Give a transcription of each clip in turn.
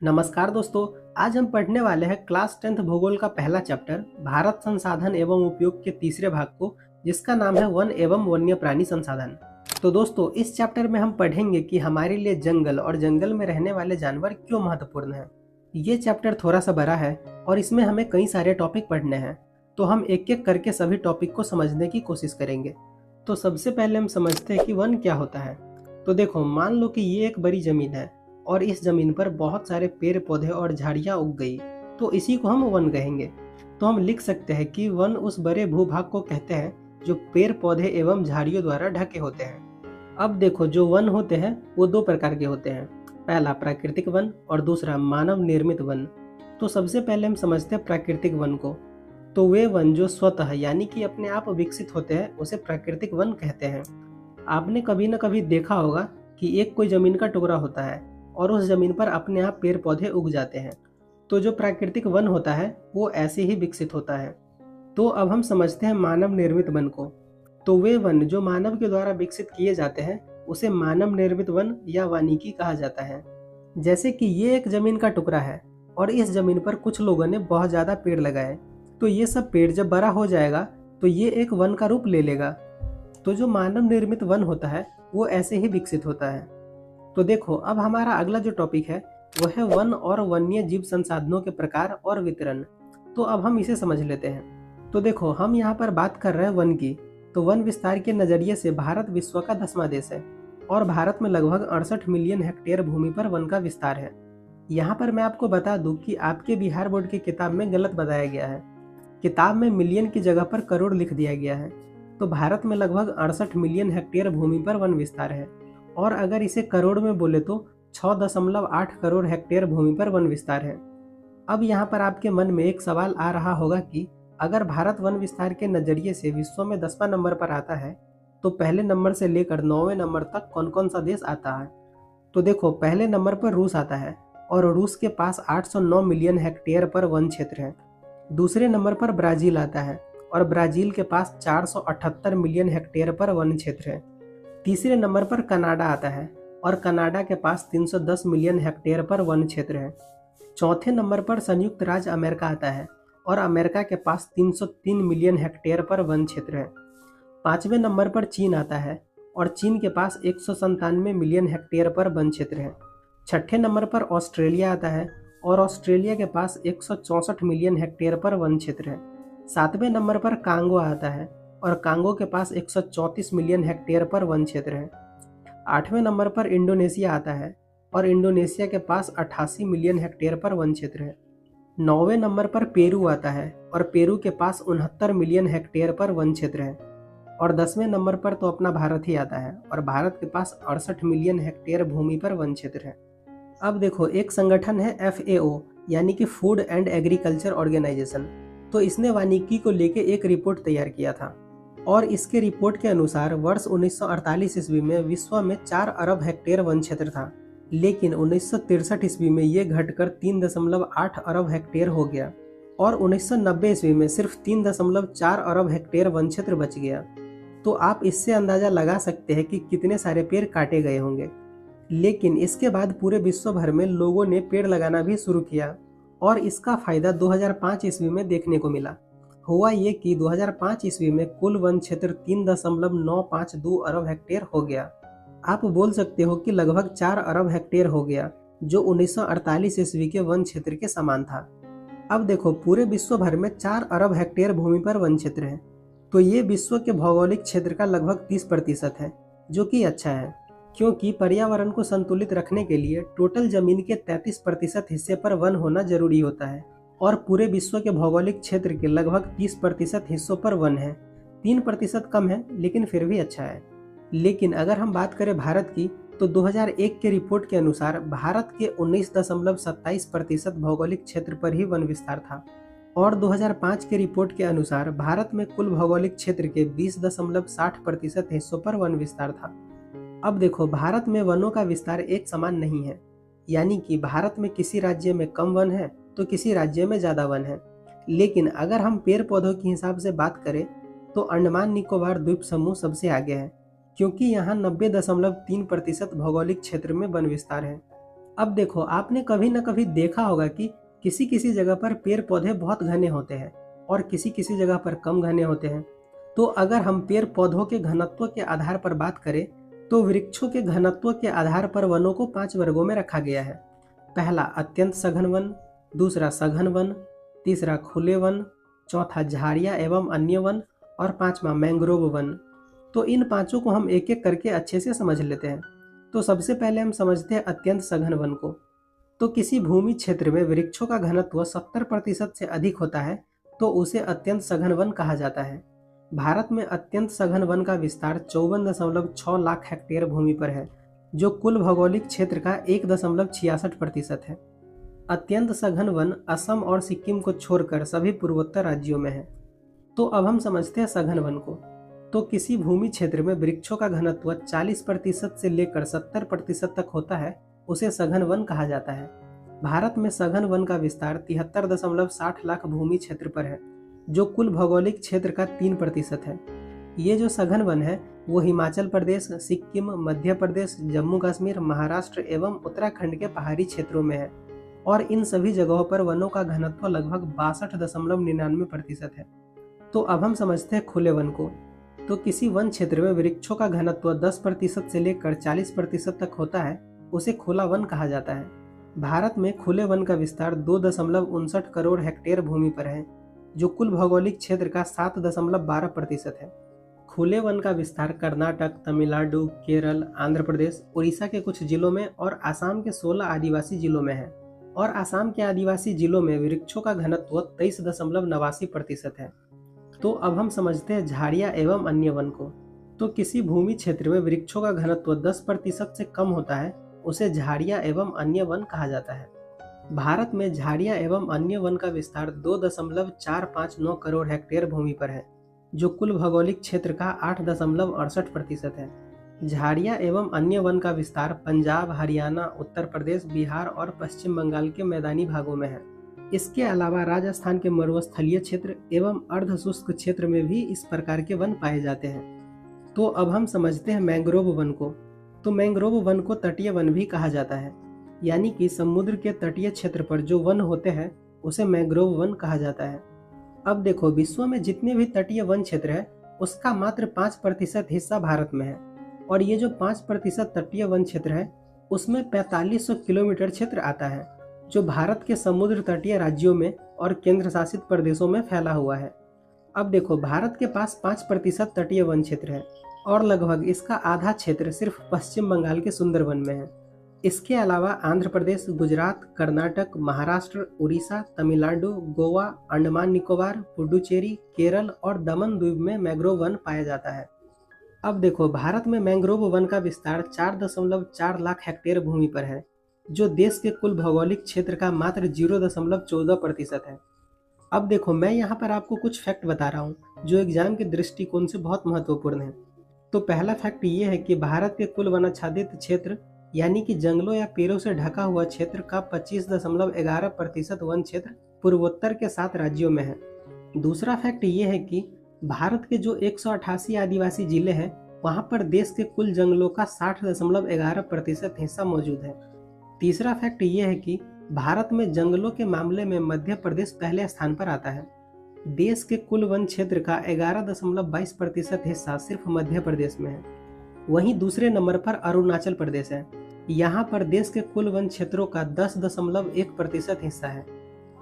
नमस्कार दोस्तों। आज हम पढ़ने वाले हैं क्लास 10th भूगोल का पहला चैप्टर भारत संसाधन एवं उपयोग के तीसरे भाग को, जिसका नाम है वन एवं वन्य प्राणी संसाधन। तो दोस्तों, इस चैप्टर में हम पढ़ेंगे कि हमारे लिए जंगल और जंगल में रहने वाले जानवर क्यों महत्वपूर्ण हैं। ये चैप्टर थोड़ा सा बड़ा है और इसमें हमें कई सारे टॉपिक पढ़ने हैं, तो हम एक एक करके सभी टॉपिक को समझने की कोशिश करेंगे। तो सबसे पहले हम समझते हैं कि वन क्या होता है। तो देखो, मान लो कि ये एक बड़ी जमीन है और इस जमीन पर बहुत सारे पेड़ पौधे और झाड़ियां उग गई, तो इसी को हम वन कहेंगे। तो हम लिख सकते हैं कि वन उस बड़े भूभाग को कहते हैं जो पेड़ पौधे एवं झाड़ियों द्वारा ढके होते हैं। अब देखो, जो वन होते हैं वो दो प्रकार के होते हैं, पहला प्राकृतिक वन और दूसरा मानव निर्मित वन। तो सबसे पहले हम समझते हैं प्राकृतिक वन को। तो वे वन जो स्वतः यानी कि अपने आप विकसित होते हैं उसे प्राकृतिक वन कहते हैं। आपने कभी न कभी देखा होगा कि एक कोई जमीन का टुकड़ा होता है और उस जमीन पर अपने आप पेड़ पौधे उग जाते हैं। तो जो प्राकृतिक वन होता है वो ऐसे ही विकसित होता है। तो अब हम समझते हैं मानव निर्मित वन को। तो वे वन जो मानव के द्वारा विकसित किए जाते हैं उसे मानव निर्मित वन या वानिकी कहा जाता है। जैसे कि ये एक जमीन का टुकड़ा है और इस जमीन पर कुछ लोगों ने बहुत ज्यादा पेड़ लगाए, तो ये सब पेड़ जब बड़ा हो जाएगा तो ये एक वन का रूप ले लेगा। तो जो मानव निर्मित वन होता है वो ऐसे ही विकसित होता है। तो देखो, अब हमारा अगला जो टॉपिक है वो है वन और वन्य जीव संसाधनों के प्रकार और वितरण। तो अब हम इसे समझ लेते हैं। तो देखो, हम यहाँ पर बात कर रहे हैं वन की। तो वन विस्तार के नजरिए से भारत विश्व का 10वां देश है और भारत में लगभग 68 मिलियन हेक्टेयर भूमि पर वन का विस्तार है। यहाँ पर मैं आपको बता दूं कि आपके बिहार बोर्ड की किताब में गलत बताया गया है। किताब में मिलियन की जगह पर करोड़ लिख दिया गया है। तो भारत में लगभग 68 मिलियन हेक्टेयर भूमि पर वन विस्तार है और अगर इसे करोड़ में बोले तो 6.8 करोड़ हेक्टेयर भूमि पर वन विस्तार है। अब यहाँ पर आपके मन में एक सवाल आ रहा होगा कि अगर भारत वन विस्तार के नजरिए से विश्व में 10वां नंबर पर आता है तो पहले नंबर से लेकर 9वें नंबर तक कौन कौन सा देश आता है। तो देखो, पहले नंबर पर रूस आता है और रूस के पास 809 मिलियन हेक्टेयर पर वन क्षेत्र है। दूसरे नंबर पर ब्राजील आता है और ब्राजील के पास 478 मिलियन हेक्टेयर पर वन क्षेत्र है। तीसरे नंबर पर कनाडा आता है और कनाडा के पास 310 मिलियन हेक्टेयर पर वन क्षेत्र है। चौथे नंबर पर संयुक्त राज्य अमेरिका आता है और अमेरिका के पास 303 मिलियन हेक्टेयर पर वन क्षेत्र है। पांचवें नंबर पर चीन आता है और चीन के पास 197 मिलियन हेक्टेयर पर वन क्षेत्र है। छठे नंबर पर ऑस्ट्रेलिया आता है और ऑस्ट्रेलिया के पास 164 मिलियन हेक्टेयर पर वन क्षेत्र है। सातवें नंबर पर कांगो आता है और कांगो के पास 134 मिलियन हेक्टेयर पर वन क्षेत्र है। आठवें नंबर पर इंडोनेशिया आता है और इंडोनेशिया के पास 88 मिलियन हेक्टेयर पर वन क्षेत्र है। नौवें नंबर पर पेरू आता है और पेरू के पास 69 मिलियन हेक्टेयर पर वन क्षेत्र है। और 10वें नंबर पर तो अपना भारत ही आता है और भारत के पास 68 मिलियन हेक्टेयर भूमि पर वन क्षेत्र है। अब देखो, एक संगठन है FAO यानी कि फूड एंड एग्रीकल्चर ऑर्गेनाइजेशन। तो इसने वानिकी को लेके एक रिपोर्ट तैयार किया था और इसके रिपोर्ट के अनुसार वर्ष 1948 ईस्वी में विश्व में 4 अरब हेक्टेयर वन क्षेत्र था, लेकिन 1963 ईस्वी में ये घटकर 3.8 अरब हेक्टेयर हो गया और 1990 ईस्वी में सिर्फ 3.4 अरब हेक्टेयर वन क्षेत्र बच गया। तो आप इससे अंदाजा लगा सकते हैं कि कितने सारे पेड़ काटे गए होंगे। लेकिन इसके बाद पूरे विश्व भर में लोगों ने पेड़ लगाना भी शुरू किया और इसका फायदा 2005 ईस्वी में देखने को मिला। हुआ ये कि 2005 ईस्वी में कुल वन क्षेत्र 3.952 अरब हेक्टेयर हो गया। आप बोल सकते हो कि लगभग 4 अरब हेक्टेयर हो गया, जो 1948 ईस्वी के वन क्षेत्र के समान था। अब देखो, पूरे विश्व भर में 4 अरब हेक्टेयर भूमि पर वन क्षेत्र है, तो ये विश्व के भौगोलिक क्षेत्र का लगभग 30% है, जो कि अच्छा है, क्योंकि पर्यावरण को संतुलित रखने के लिए टोटल जमीन के 33% हिस्से पर वन होना जरूरी होता है और पूरे विश्व के भौगोलिक क्षेत्र के लगभग 30% हिस्सों पर वन है। 3% कम है लेकिन फिर भी अच्छा है। लेकिन अगर हम बात करें भारत की, तो 2001 के रिपोर्ट के अनुसार भारत के 19.27% भौगोलिक क्षेत्र पर ही वन विस्तार था और 2005 के रिपोर्ट के अनुसार भारत में कुल भौगोलिक क्षेत्र के 20.60% हिस्सों पर वन विस्तार था। अब देखो, भारत में वनों का विस्तार एक समान नहीं है, यानी कि भारत में किसी राज्य में कम वन है तो किसी राज्य में ज़्यादा वन है। लेकिन अगर हम पेड़ पौधों के हिसाब से बात करें तो अंडमान निकोबार द्वीप समूह सबसे आगे है, क्योंकि यहाँ 90.3% भौगोलिक क्षेत्र में वन विस्तार है। अब देखो, आपने कभी न कभी देखा होगा कि किसी किसी जगह पर पेड़ पौधे बहुत घने होते हैं और किसी किसी जगह पर कम घने होते हैं। तो अगर हम पेड़ पौधों के घनत्व के आधार पर बात करें, तो वृक्षों के घनत्व के आधार पर वनों को 5 वर्गों में रखा गया है। पहला अत्यंत सघन वन, दूसरा सघन वन, तीसरा खुले वन, चौथा झाड़ियाँ एवं अन्य वन और पांचवा मैंग्रोव वन। तो इन पांचों को हम एक एक करके अच्छे से समझ लेते हैं। तो सबसे पहले हम समझते हैं अत्यंत सघन वन को। तो किसी भूमि क्षेत्र में वृक्षों का घनत्व 70% से अधिक होता है तो उसे अत्यंत सघन वन कहा जाता है। भारत में अत्यंत सघन वन का विस्तार 54.6 लाख हेक्टेयर भूमि पर है, जो कुल भौगोलिक क्षेत्र का 1.66% है। अत्यंत सघन वन असम और सिक्किम को छोड़कर सभी पूर्वोत्तर राज्यों में है। तो अब हम समझते हैं सघन वन को। तो किसी भूमि क्षेत्र में वृक्षों का घनत्व 40% से लेकर 70% तक होता है, उसे सघन वन कहा जाता है। भारत में सघन वन का विस्तार 73.60 लाख भूमि क्षेत्र पर है, जो कुल भौगोलिक क्षेत्र का 3% है। ये जो सघन वन है वो हिमाचल प्रदेश, सिक्किम, मध्य प्रदेश, जम्मू कश्मीर, महाराष्ट्र एवं उत्तराखंड के पहाड़ी क्षेत्रों में है और इन सभी जगहों पर वनों का घनत्व लगभग 62.99% है। तो अब हम समझते हैं खुले वन को। तो किसी वन क्षेत्र में वृक्षों का घनत्व 10% से लेकर 40% तक होता है, उसे खुला वन कहा जाता है। भारत में खुले वन का विस्तार 2.59 करोड़ हेक्टेयर भूमि पर है, जो कुल भौगोलिक क्षेत्र का 7.12% है। खुले वन का विस्तार कर्नाटक, तमिलनाडु, केरल, आंध्र प्रदेश, उड़ीसा के कुछ जिलों में और आसाम के 16 आदिवासी जिलों में है। और आसाम के आदिवासी जिलों में वृक्षों का घनत्व 23.89% है। तो अब हम समझते हैं झाड़ियाँ एवं अन्य वन को। तो किसी भूमि क्षेत्र में वृक्षों का घनत्व 10% से कम होता है, उसे झाड़ियाँ एवं अन्य वन कहा जाता है। भारत में झाड़ियाँ एवं अन्य वन का विस्तार 2.459 करोड़ हेक्टेयर भूमि पर है, जो कुल भौगोलिक क्षेत्र का 8.68% है। झाड़ियाँ एवं अन्य वन का विस्तार पंजाब, हरियाणा, उत्तर प्रदेश, बिहार और पश्चिम बंगाल के मैदानी भागों में है। इसके अलावा राजस्थान के मरुस्थलीय क्षेत्र एवं अर्ध शुष्क क्षेत्र में भी इस प्रकार के वन पाए जाते हैं। तो अब हम समझते हैं मैंग्रोव वन को। तो मैंग्रोव वन को तटीय वन भी कहा जाता है, यानी कि समुद्र के तटीय क्षेत्र पर जो वन होते हैं उसे मैंग्रोव वन कहा जाता है। अब देखो, विश्व में जितने भी तटीय वन क्षेत्र है उसका मात्र 5% हिस्सा भारत में है और ये जो 5% तटीय वन क्षेत्र है उसमें 4500 किलोमीटर क्षेत्र आता है, जो भारत के समुद्र तटीय राज्यों में और केंद्र शासित प्रदेशों में फैला हुआ है। अब देखो, भारत के पास 5% तटीय वन क्षेत्र है और लगभग इसका आधा क्षेत्र सिर्फ पश्चिम बंगाल के सुंदरवन में है। इसके अलावा आंध्र प्रदेश, गुजरात, कर्नाटक, महाराष्ट्र, उड़ीसा, तमिलनाडु, गोवा, अंडमान निकोबार, पुडुचेरी, केरल और दमन द्वीप में मैंग्रोव वन पाया जाता है। अब देखो, भारत में मैंग्रोव वन का विस्तार 4.4 लाख हेक्टेयर भूमि पर है, जो देश के कुल भौगोलिक क्षेत्र का मात्र 0.14% है। अब देखो, मैं यहाँ पर आपको कुछ फैक्ट बता रहा हूँ जो एग्जाम के दृष्टिकोण से बहुत महत्वपूर्ण है। तो पहला फैक्ट ये है कि भारत के कुल वनाच्छादित क्षेत्र यानी कि जंगलों या पेड़ों से ढका हुआ क्षेत्र का 25.11% वन क्षेत्र पूर्वोत्तर के 7 राज्यों में है। दूसरा फैक्ट ये है कि भारत के जो 188 आदिवासी जिले हैं वहाँ पर देश के कुल जंगलों का 60.11% हिस्सा मौजूद है। तीसरा फैक्ट ये है कि भारत में जंगलों के मामले में मध्य प्रदेश पहले स्थान पर आता है। देश के कुल वन क्षेत्र का 11.22% हिस्सा सिर्फ मध्य प्रदेश में है। वहीं दूसरे नंबर पर अरुणाचल प्रदेश है। यहाँ पर देश के कुल वन क्षेत्रों का 10.1% हिस्सा है।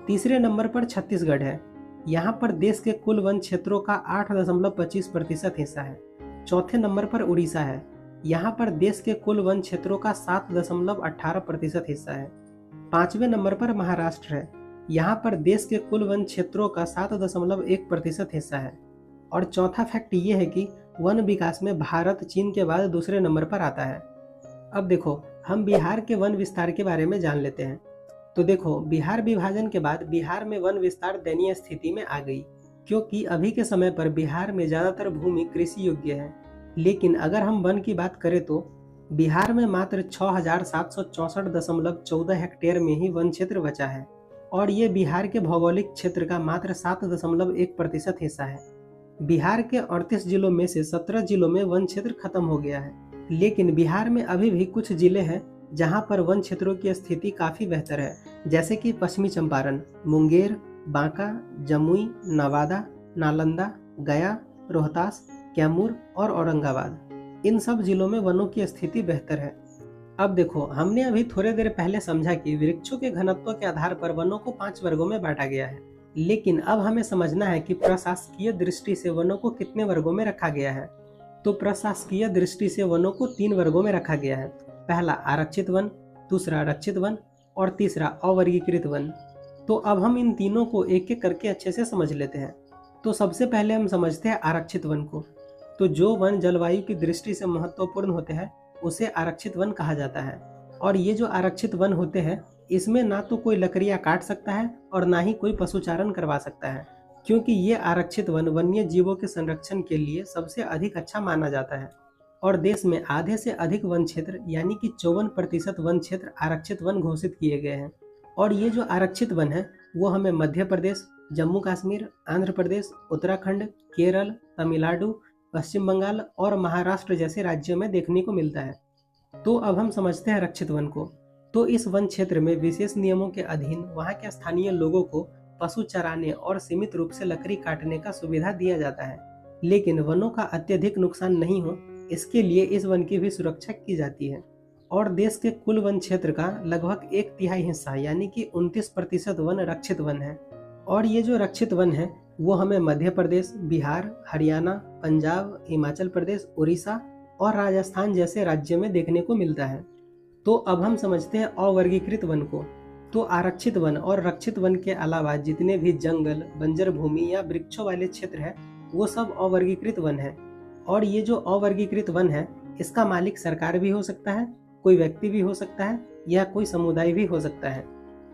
तीसरे नंबर पर छत्तीसगढ़ है। यहाँ पर देश के कुल वन क्षेत्रों का 8.25% हिस्सा है। चौथे नंबर पर उड़ीसा है। यहाँ पर देश के कुल वन क्षेत्रों का 7.18% हिस्सा है। पांचवें नंबर पर महाराष्ट्र है। यहाँ पर देश के कुल वन क्षेत्रों का 7.1% हिस्सा है। और चौथा फैक्ट ये है कि वन विकास में भारत चीन के बाद दूसरे नंबर पर आता है। अब देखो, हम बिहार के वन विस्तार के बारे में जान लेते हैं। तो देखो, बिहार विभाजन के बाद बिहार में वन विस्तार दयनीय स्थिति में आ गई, क्योंकि अभी के समय पर बिहार में ज़्यादातर भूमि कृषि योग्य है। लेकिन अगर हम वन की बात करें तो बिहार में मात्र 6764.14 हेक्टेयर में ही वन क्षेत्र बचा है और ये बिहार के भौगोलिक क्षेत्र का मात्र 7.1% हिस्सा है। बिहार के 38 जिलों में से 17 जिलों में वन क्षेत्र खत्म हो गया है, लेकिन बिहार में अभी भी कुछ जिले हैं जहाँ पर वन क्षेत्रों की स्थिति काफ़ी बेहतर है, जैसे कि पश्चिमी चंपारण, मुंगेर, बांका, जमुई, नवादा, नालंदा, गया, रोहतास, कैमूर और औरंगाबाद। इन सब जिलों में वनों की स्थिति बेहतर है। अब देखो, हमने अभी थोड़ी देर पहले समझा कि वृक्षों के घनत्व के आधार पर वनों को 5 वर्गों में बांटा गया है, लेकिन अब हमें समझना है कि प्रशासकीय दृष्टि से वनों को कितने वर्गों में रखा गया है। तो प्रशासकीय दृष्टि से वनों को 3 वर्गों में रखा गया है। पहला आरक्षित वन, दूसरा रक्षित वन और तीसरा अवर्गीकृत वन। तो अब हम इन तीनों को एक एक करके अच्छे से समझ लेते हैं। तो सबसे पहले हम समझते हैं आरक्षित वन को। तो जो वन जलवायु की दृष्टि से महत्वपूर्ण होते हैं उसे आरक्षित वन कहा जाता है। और ये जो आरक्षित वन होते हैं, इसमें ना तो कोई लकड़ियां काट सकता है और ना ही कोई पशुचारण करवा सकता है, क्योंकि ये आरक्षित वन वन्य जीवों के संरक्षण के लिए सबसे अधिक अच्छा माना जाता है। और देश में आधे से अधिक वन क्षेत्र यानी कि 54% वन क्षेत्र आरक्षित वन घोषित किए गए हैं। और ये जो आरक्षित वन है वो हमें मध्य प्रदेश, जम्मू कश्मीर, आंध्र प्रदेश, उत्तराखंड, केरल, तमिलनाडु, पश्चिम बंगाल और महाराष्ट्र जैसे राज्यों में देखने को मिलता है। तो अब हम समझते हैं रक्षित वन को। तो इस वन क्षेत्र में विशेष नियमों के अधीन वहाँ के स्थानीय लोगों को पशु चराने और सीमित रूप से लकड़ी काटने का सुविधा दिया जाता है, लेकिन वनों का अत्यधिक नुकसान नहीं हो इसके लिए इस वन की भी सुरक्षा की जाती है। और देश के कुल वन क्षेत्र का लगभग 1/3 हिस्सा यानी कि 29% वन रक्षित वन है। और ये जो रक्षित वन है वो हमें मध्य प्रदेश, बिहार, हरियाणा, पंजाब, हिमाचल प्रदेश, उड़ीसा और राजस्थान जैसे राज्यों में देखने को मिलता है। तो अब हम समझते हैं अवर्गीकृत वन को। तो आरक्षित वन और रक्षित वन के अलावा जितने भी जंगल, बंजर भूमि या वृक्षों वाले क्षेत्र है वो सब अवर्गीकृत वन है। और ये जो अवर्गीकृत वन है इसका मालिक सरकार भी हो सकता है, कोई व्यक्ति भी हो सकता है या कोई समुदाय भी हो सकता है।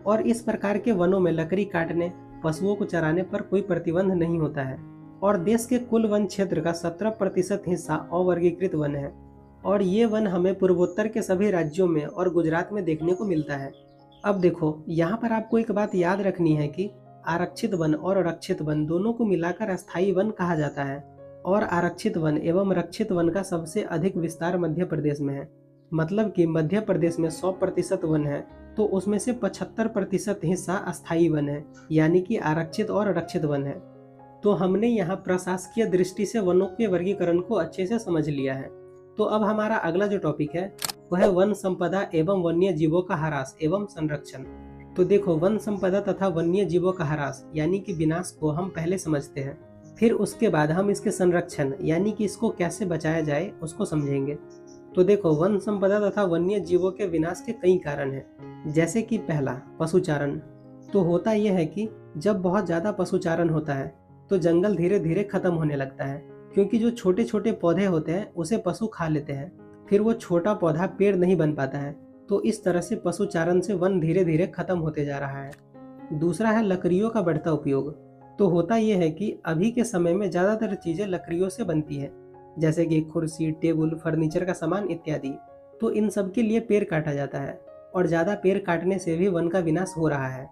और इस प्रकार के वनों में लकड़ी काटने, पशुओं को चराने पर कोई प्रतिबंध नहीं होता है। और देश के कुल वन क्षेत्र का 17% हिस्सा अवर्गीकृत वन है। और ये वन हमें पूर्वोत्तर के सभी राज्यों में और गुजरात में देखने को मिलता है। अब देखो, यहाँ पर आपको एक बात याद रखनी है कि आरक्षित वन और रक्षित वन दोनों को मिलाकर अस्थायी वन कहा जाता है। और आरक्षित वन एवं रक्षित वन का सबसे अधिक विस्तार मध्य प्रदेश में है। मतलब कि मध्य प्रदेश में 100% वन है, तो उसमें से 75% हिस्सा अस्थायी वन है, यानी कि आरक्षित और रक्षित वन है। तो हमने यहाँ प्रशासकीय दृष्टि से वनों के वर्गीकरण को अच्छे से समझ लिया है। तो अब हमारा अगला जो टॉपिक है वह है वन संपदा एवं वन्य जीवों का ह्रास एवं संरक्षण। तो देखो, वन संपदा तथा वन्य जीवों का ह्रास यानी कि विनाश को हम पहले समझते हैं, फिर उसके बाद हम इसके संरक्षण यानी कि इसको कैसे बचाया जाए उसको समझेंगे। तो देखो, वन संपदा तथा वन्य जीवों के विनाश के कई कारण हैं, जैसे कि पहला पशुचारण। तो होता यह है कि जब बहुत ज्यादा पशुचारण होता है तो जंगल धीरे धीरे खत्म होने लगता है, क्योंकि जो छोटे छोटे पौधे होते हैं उसे पशु खा लेते हैं, फिर वो छोटा पौधा पेड़ नहीं बन पाता है। तो इस तरह से पशुचारण से वन धीरे धीरे खत्म होते जा रहा है। दूसरा है लकड़ियों का बढ़ता उपयोग। तो होता यह है कि अभी के समय में ज्यादातर चीजें लकड़ियों से बनती है, जैसे कि कुर्सी, टेबल, फर्नीचर का सामान इत्यादि। तो इन सब के लिए पेड़ काटा जाता है और ज्यादा पेड़ काटने से भी वन का विनाश हो रहा है।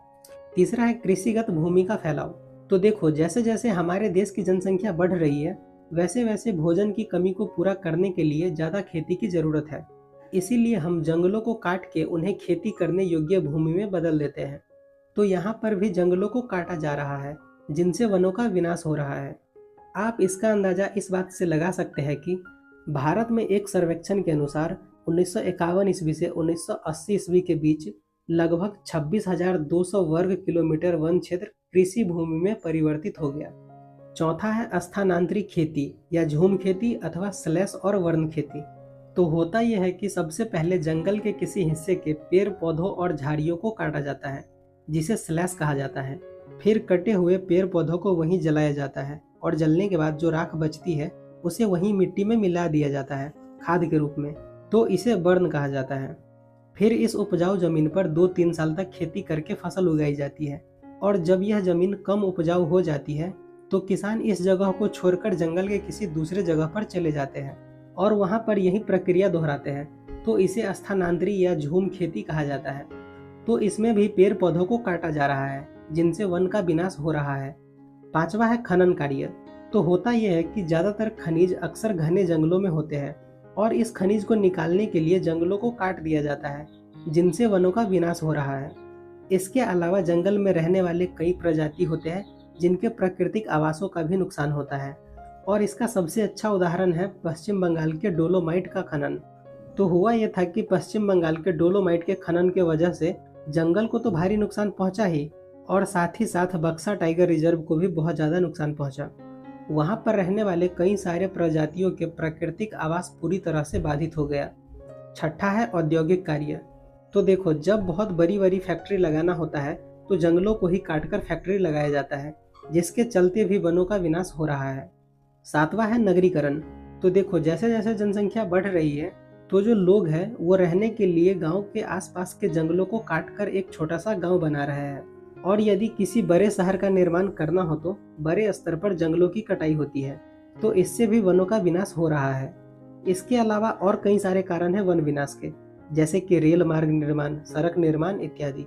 तीसरा है कृषिगत भूमि का फैलाव। तो देखो, जैसे जैसे हमारे देश की जनसंख्या बढ़ रही है वैसे वैसे भोजन की कमी को पूरा करने के लिए ज्यादा खेती की जरूरत है। इसीलिए हम जंगलों को काट के उन्हें खेती करने योग्य भूमि में बदल देते हैं। तो यहाँ पर भी जंगलों को काटा जा रहा है, जिनसे वनों का विनाश हो रहा है। आप इसका अंदाजा इस बात से लगा सकते हैं कि भारत में एक सर्वेक्षण के अनुसार 1951 ईस्वी से 1980 ईस्वी के बीच लगभग 26,200 वर्ग किलोमीटर वन क्षेत्र कृषि भूमि में परिवर्तित हो गया। चौथा है स्थानांतरित खेती या झूम खेती अथवा स्लैश और वर्ण खेती। तो होता यह है कि सबसे पहले जंगल के किसी हिस्से के पेड़ पौधों और झाड़ियों को काटा जाता है, जिसे स्लैश कहा जाता है। फिर कटे हुए पेड़ पौधों को वहीं जलाया जाता है और जलने के बाद जो राख बचती है उसे वहीं मिट्टी में मिला दिया जाता है खाद के रूप में। तो इसे बर्न कहा जाता है। फिर इस उपजाऊ जमीन पर 2-3 साल तक खेती करके फसल उगाई जाती है। और जब यह जमीन कम उपजाऊ हो जाती है तो किसान इस जगह को छोड़कर जंगल के किसी दूसरे जगह पर चले जाते हैं और वहां पर यही प्रक्रिया दोहराते हैं। तो इसे स्थानांतरित या झूम खेती कहा जाता है। तो इसमें भी पेड़ पौधों को काटा जा रहा है, जिनसे वन का विनाश हो रहा है। पांचवा है खनन कार्य। तो होता यह है कि ज्यादातर खनिज अक्सर घने जंगलों में होते हैं, और इस खनिज को निकालने के लिए जंगलों को काट दिया जाता है, जिनसे वनों का विनाश हो रहा है। इसके अलावा जंगल में रहने वाले कई प्रजाति होते हैं जिनके प्राकृतिक आवासों का भी नुकसान होता है, और इसका सबसे अच्छा उदाहरण है पश्चिम बंगाल के डोलोमाइट का खनन। तो हुआ यह था कि पश्चिम बंगाल के डोलोमाइट के खनन के वजह से जंगल को तो भारी नुकसान पहुंचा ही, और साथ ही साथ बक्सा टाइगर रिजर्व को भी बहुत ज़्यादा नुकसान पहुंचा। वहां पर रहने वाले कई सारे प्रजातियों के प्राकृतिक आवास पूरी तरह से बाधित हो गया। छठा है औद्योगिक कार्य। तो देखो, जब बहुत बड़ी बड़ी फैक्ट्री लगाना होता है तो जंगलों को ही काटकर फैक्ट्री लगाया जाता है, जिसके चलते भी वनों का विनाश हो रहा है। सातवां है नगरीकरण। तो देखो, जैसे जैसे जनसंख्या बढ़ रही है तो जो लोग हैं वो रहने के लिए गांव के आसपास के जंगलों को काटकर एक छोटा सा गांव बना रहे हैं, और यदि किसी बड़े शहर का निर्माण करना हो तो बड़े स्तर पर जंगलों की कटाई होती है, तो इससे भी वनों का विनाश हो रहा है। इसके अलावा और कई सारे कारण हैं वन विनाश के, जैसे कि रेल मार्ग निर्माण, सड़क निर्माण इत्यादि।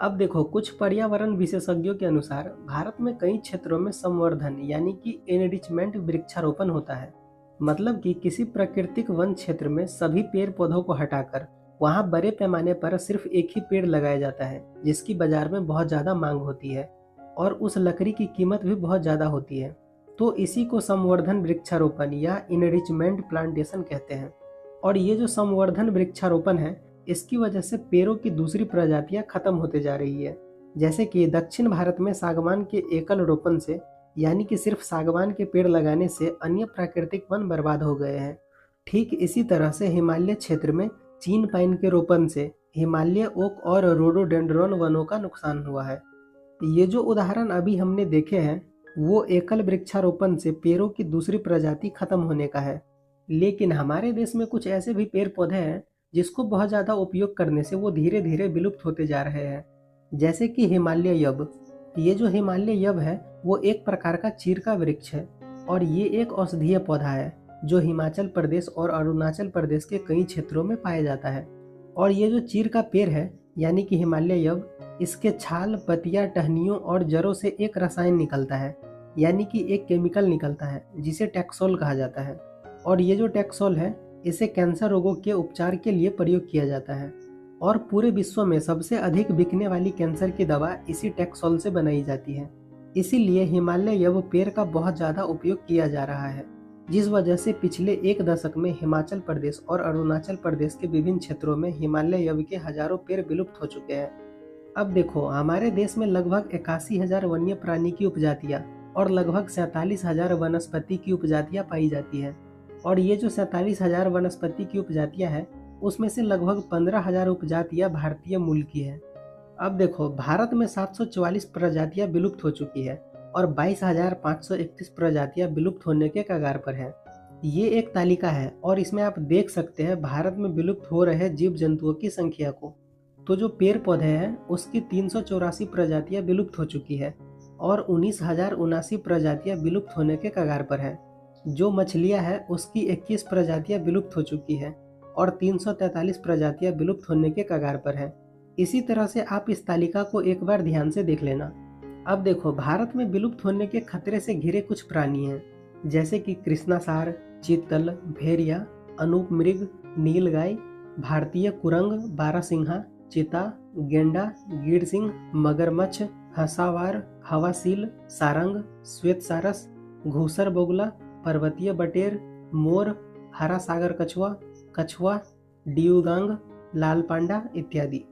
अब देखो, कुछ पर्यावरण विशेषज्ञों के अनुसार भारत में कई क्षेत्रों में संवर्धन यानी कि एनरिचमेंट वृक्षारोपण होता है। मतलब कि किसी प्राकृतिक वन क्षेत्र में सभी पेड़ पौधों को हटाकर वहां बड़े पैमाने पर सिर्फ एक ही पेड़ लगाया जाता है, जिसकी बाजार में बहुत ज़्यादा मांग होती है और उस लकड़ी की कीमत भी बहुत ज़्यादा होती है। तो इसी को संवर्धन वृक्षारोपण या इनरिचमेंट प्लांटेशन कहते हैं। और ये जो संवर्धन वृक्षारोपण है, इसकी वजह से पेड़ों की दूसरी प्रजातियां खत्म होते जा रही है। जैसे कि दक्षिण भारत में सागवान के एकल रोपण से, यानी कि सिर्फ सागवान के पेड़ लगाने से अन्य प्राकृतिक वन बर्बाद हो गए हैं। ठीक इसी तरह से हिमालय क्षेत्र में चीन पाइन के रोपण से हिमालय ओक और रोडोडेंड्रॉन वनों का नुकसान हुआ है। ये जो उदाहरण अभी हमने देखे हैं वो एकल वृक्षारोपण से पेड़ों की दूसरी प्रजाति खत्म होने का है। लेकिन हमारे देश में कुछ ऐसे भी पेड़ पौधे हैं जिसको बहुत ज़्यादा उपयोग करने से वो धीरे धीरे विलुप्त होते जा रहे हैं। जैसे कि हिमालय यब। ये जो हिमालय यब है वो एक प्रकार का चीड़ का वृक्ष है, और ये एक औषधीय पौधा है जो हिमाचल प्रदेश और अरुणाचल प्रदेश के कई क्षेत्रों में पाया जाता है। और ये जो चीड़ का पेड़ है यानी कि हिमालय यब, इसके छाल, पत्तियां, टहनियों और जड़ों से एक रसायन निकलता है, यानी कि एक केमिकल निकलता है जिसे टैक्सोल कहा जाता है। और ये जो टैक्सोल है इसे कैंसर रोगों के उपचार के लिए प्रयोग किया जाता है, और पूरे विश्व में सबसे अधिक बिकने वाली कैंसर की दवा इसी टैक्सोल से बनाई जाती है। इसीलिए हिमालय यब पेड़ का बहुत ज़्यादा उपयोग किया जा रहा है, जिस वजह से पिछले एक दशक में हिमाचल प्रदेश और अरुणाचल प्रदेश के विभिन्न क्षेत्रों में हिमालय यब के हजारों पेड़ विलुप्त हो चुके हैं। अब देखो, हमारे देश में लगभग 81,000 वन्य प्राणी की उपजातियां और लगभग 47,000 वनस्पति की उपजातियां पाई जाती है। और ये जो 47,000 वनस्पति की उपजातियां हैं उसमें से लगभग 15,000 उपजातियां भारतीय मूल की है। अब देखो, भारत में 744 प्रजातियां विलुप्त हो चुकी है और 22,531 प्रजातियां विलुप्त होने के कगार पर है। ये एक तालिका है और इसमें आप देख सकते हैं भारत में विलुप्त हो रहे जीव जंतुओं की संख्या को। तो जो पेड़ पौधे हैं उसकी 384 प्रजातियां विलुप्त हो चुकी है और 19,079 प्रजातियां विलुप्त होने के कगार पर है। जो मछलियां हैं उसकी 21 प्रजातियां विलुप्त हो चुकी है और 343 प्रजातियां विलुप्त होने के कगार पर है। इसी तरह से आप इस तालिका को एक बार ध्यान से देख लेना। अब देखो, भारत में विलुप्त होने के खतरे से घिरे कुछ प्राणी हैं, जैसे कि कृष्णासार, चीतल, भेड़िया, अनूप मृग, नीलगाय, भारतीय कुरंग, बारहसिंहा, चीता, गेंडा, गिर सिंह, मगरमच्छ, हंसावार, हवासील, सारंग, श्वेत सारस, घूसर बोगला, पर्वतीय बटेर, मोर, हरा सागर कछुआ, कछुआ, डियूगांग, लाल पांडा इत्यादि।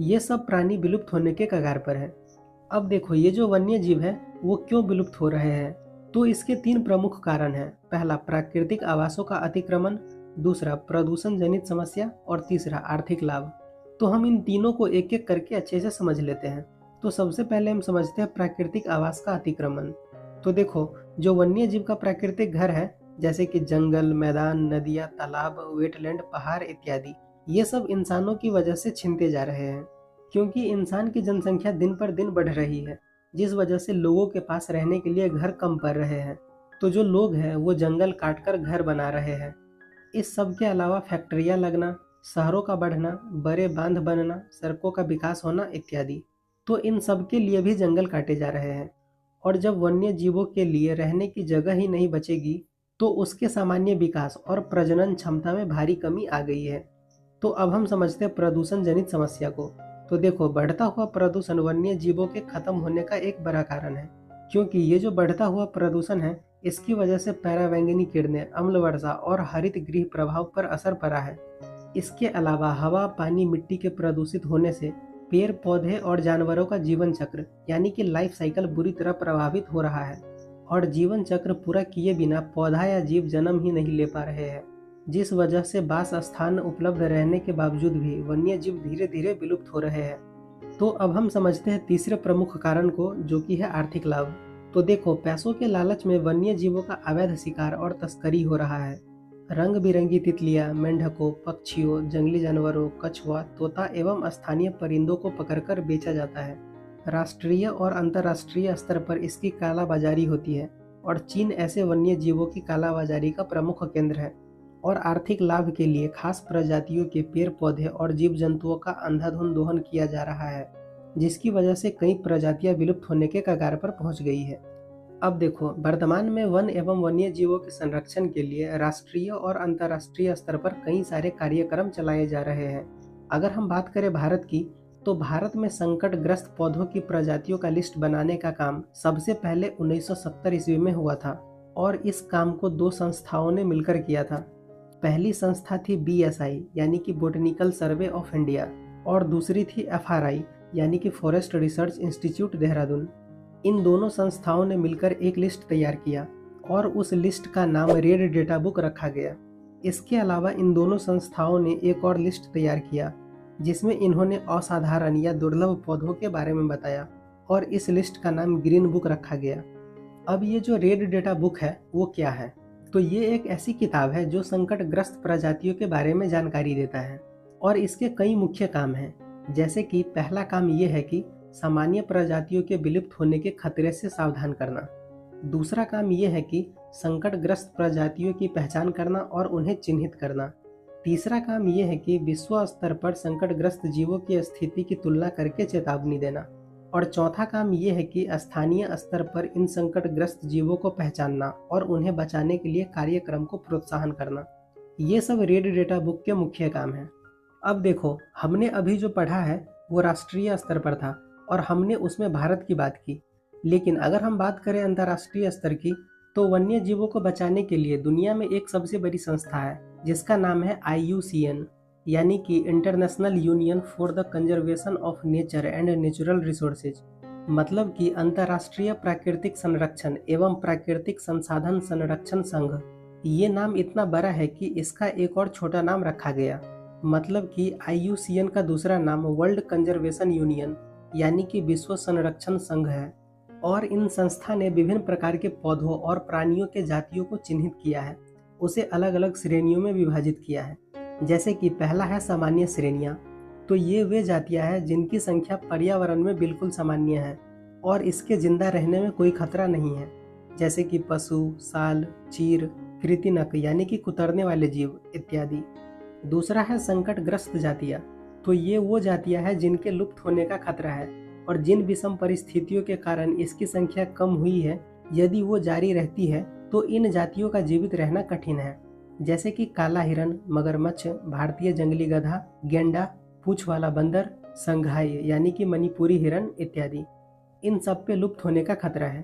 ये सब प्राणी विलुप्त होने के कगार पर है। अब देखो, ये जो वन्य जीव है वो क्यों विलुप्त हो रहे हैं, तो इसके 3 प्रमुख कारण हैं। पहला, प्राकृतिक आवासों का अतिक्रमण, दूसरा प्रदूषण जनित समस्या और तीसरा आर्थिक लाभ। तो हम इन तीनों को एक एक करके अच्छे से समझ लेते हैं। तो सबसे पहले हम समझते हैं प्राकृतिक आवास का अतिक्रमण। तो देखो, जो वन्य जीव का प्राकृतिक घर है, जैसे कि जंगल, मैदान, नदियाँ, तालाब, वेटलैंड, पहाड़ इत्यादि, ये सब इंसानों की वजह से छिनते जा रहे हैं, क्योंकि इंसान की जनसंख्या दिन पर दिन बढ़ रही है, जिस वजह से लोगों के पास रहने के लिए घर कम पड़ रहे हैं। तो जो लोग हैं वो जंगल काटकर घर बना रहे हैं। इस सब के अलावा फैक्ट्रियाँ लगना, शहरों का बढ़ना, बड़े बांध बनना, सड़कों का विकास होना इत्यादि, तो इन सब के लिए भी जंगल काटे जा रहे हैं। और जब वन्य जीवों के लिए रहने की जगह ही नहीं बचेगी तो उसके सामान्य विकास और प्रजनन क्षमता में भारी कमी आ गई है। तो अब हम समझते हैं प्रदूषण जनित समस्या को। तो देखो, बढ़ता हुआ प्रदूषण वन्य जीवों के खत्म होने का एक बड़ा कारण है, क्योंकि ये जो बढ़ता हुआ प्रदूषण है, इसकी वजह से पराबैंगनी किरणें, अम्ल वर्षा और हरित गृह प्रभाव पर असर पड़ा है। इसके अलावा हवा, पानी, मिट्टी के प्रदूषित होने से पेड़ पौधे और जानवरों का जीवन चक्र यानी कि लाइफ साइकिल बुरी तरह प्रभावित हो रहा है, और जीवन चक्र पूरा किए बिना पौधा या जीव जन्म ही नहीं ले पा रहे हैं, जिस वजह से वास स्थान उपलब्ध रहने के बावजूद भी वन्य जीव धीरे धीरे विलुप्त हो रहे हैं। तो अब हम समझते हैं तीसरे प्रमुख कारण को, जो कि है आर्थिक लाभ। तो देखो, पैसों के लालच में वन्य जीवों का अवैध शिकार और तस्करी हो रहा है। रंग बिरंगी तितलियां, मेंढकों, पक्षियों, जंगली जानवरों, कछुआ, तोता एवं स्थानीय परिंदों को पकड़कर बेचा जाता है। राष्ट्रीय और अंतर्राष्ट्रीय स्तर पर इसकी कालाबाजारी होती है, और चीन ऐसे वन्य जीवों की कालाबाजारी का प्रमुख केंद्र है। और आर्थिक लाभ के लिए खास प्रजातियों के पेड़ पौधे और जीव जंतुओं का अंधाधुंध दोहन किया जा रहा है, जिसकी वजह से कई प्रजातियां विलुप्त होने के कगार पर पहुंच गई है। अब देखो, वर्तमान में वन एवं वन्य जीवों के संरक्षण के लिए राष्ट्रीय और अंतर्राष्ट्रीय स्तर पर कई सारे कार्यक्रम चलाए जा रहे हैं। अगर हम बात करें भारत की, तो भारत में संकटग्रस्त पौधों की प्रजातियों का लिस्ट बनाने का काम सबसे पहले 1970 ईस्वी में हुआ था, और इस काम को 2 संस्थाओं ने मिलकर किया था। पहली संस्था थी BSI यानी कि बोटनिकल सर्वे ऑफ इंडिया, और दूसरी थी FRI यानी कि फॉरेस्ट रिसर्च इंस्टीट्यूट देहरादून। इन दोनों संस्थाओं ने मिलकर एक लिस्ट तैयार किया, और उस लिस्ट का नाम रेड डेटा बुक रखा गया। इसके अलावा इन दोनों संस्थाओं ने एक और लिस्ट तैयार किया, जिसमें इन्होंने असाधारण या दुर्लभ पौधों के बारे में बताया, और इस लिस्ट का नाम ग्रीन बुक रखा गया। अब ये जो रेड डेटा बुक है वो क्या है? तो ये एक ऐसी किताब है जो संकटग्रस्त प्रजातियों के बारे में जानकारी देता है, और इसके कई मुख्य काम हैं। जैसे कि पहला काम ये है कि सामान्य प्रजातियों के विलुप्त होने के खतरे से सावधान करना। दूसरा काम ये है कि संकटग्रस्त प्रजातियों की पहचान करना और उन्हें चिन्हित करना। तीसरा काम ये है कि विश्व स्तर पर संकटग्रस्त जीवों की स्थिति की तुलना करके चेतावनी देना। और चौथा काम ये है कि स्थानीय स्तर पर इन संकटग्रस्त जीवों को पहचानना और उन्हें बचाने के लिए कार्यक्रम को प्रोत्साहन करना। ये सब रेड डेटा बुक के मुख्य काम हैं। अब देखो, हमने अभी जो पढ़ा है वो राष्ट्रीय स्तर पर था, और हमने उसमें भारत की बात की। लेकिन अगर हम बात करें अंतर्राष्ट्रीय स्तर की, तो वन्य जीवों को बचाने के लिए दुनिया में एक सबसे बड़ी संस्था है, जिसका नाम है IUCN यानी कि international union for the conservation of nature and natural resources. मतलब कि अंतर्राष्ट्रीय प्राकृतिक संरक्षण एवं प्राकृतिक संसाधन संरक्षण संघ। ये नाम इतना बड़ा है कि इसका एक और छोटा नाम रखा गया। मतलब कि IUCN का दूसरा नाम वर्ल्ड कंजर्वेशन यूनियन यानी कि विश्व संरक्षण संघ है। और इन संस्था ने विभिन्न प्रकार के पौधों और प्राणियों के जातियों को चिन्हित किया है, उसे अलग अलग श्रेणियों में विभाजित किया है। जैसे कि पहला है सामान्य श्रेणियाँ। तो ये वे जातियाँ हैं जिनकी संख्या पर्यावरण में बिल्कुल सामान्य है और इसके जिंदा रहने में कोई खतरा नहीं है, जैसे कि पशु, साल, चीर, कृतिनक यानी कि कुतरने वाले जीव इत्यादि। दूसरा है संकटग्रस्त जातियाँ। तो ये वो जातियाँ हैं जिनके लुप्त होने का खतरा है और जिन विषम परिस्थितियों के कारण इसकी संख्या कम हुई है, यदि वो जारी रहती है तो इन जातियों का जीवित रहना कठिन है। जैसे कि काला हिरन, मगरमच्छ, भारतीय जंगली गधा, गेंडा, पूंछ वाला बंदर, संघाई यानी कि मणिपुरी हिरन इत्यादि। इन सब पे लुप्त होने का खतरा है।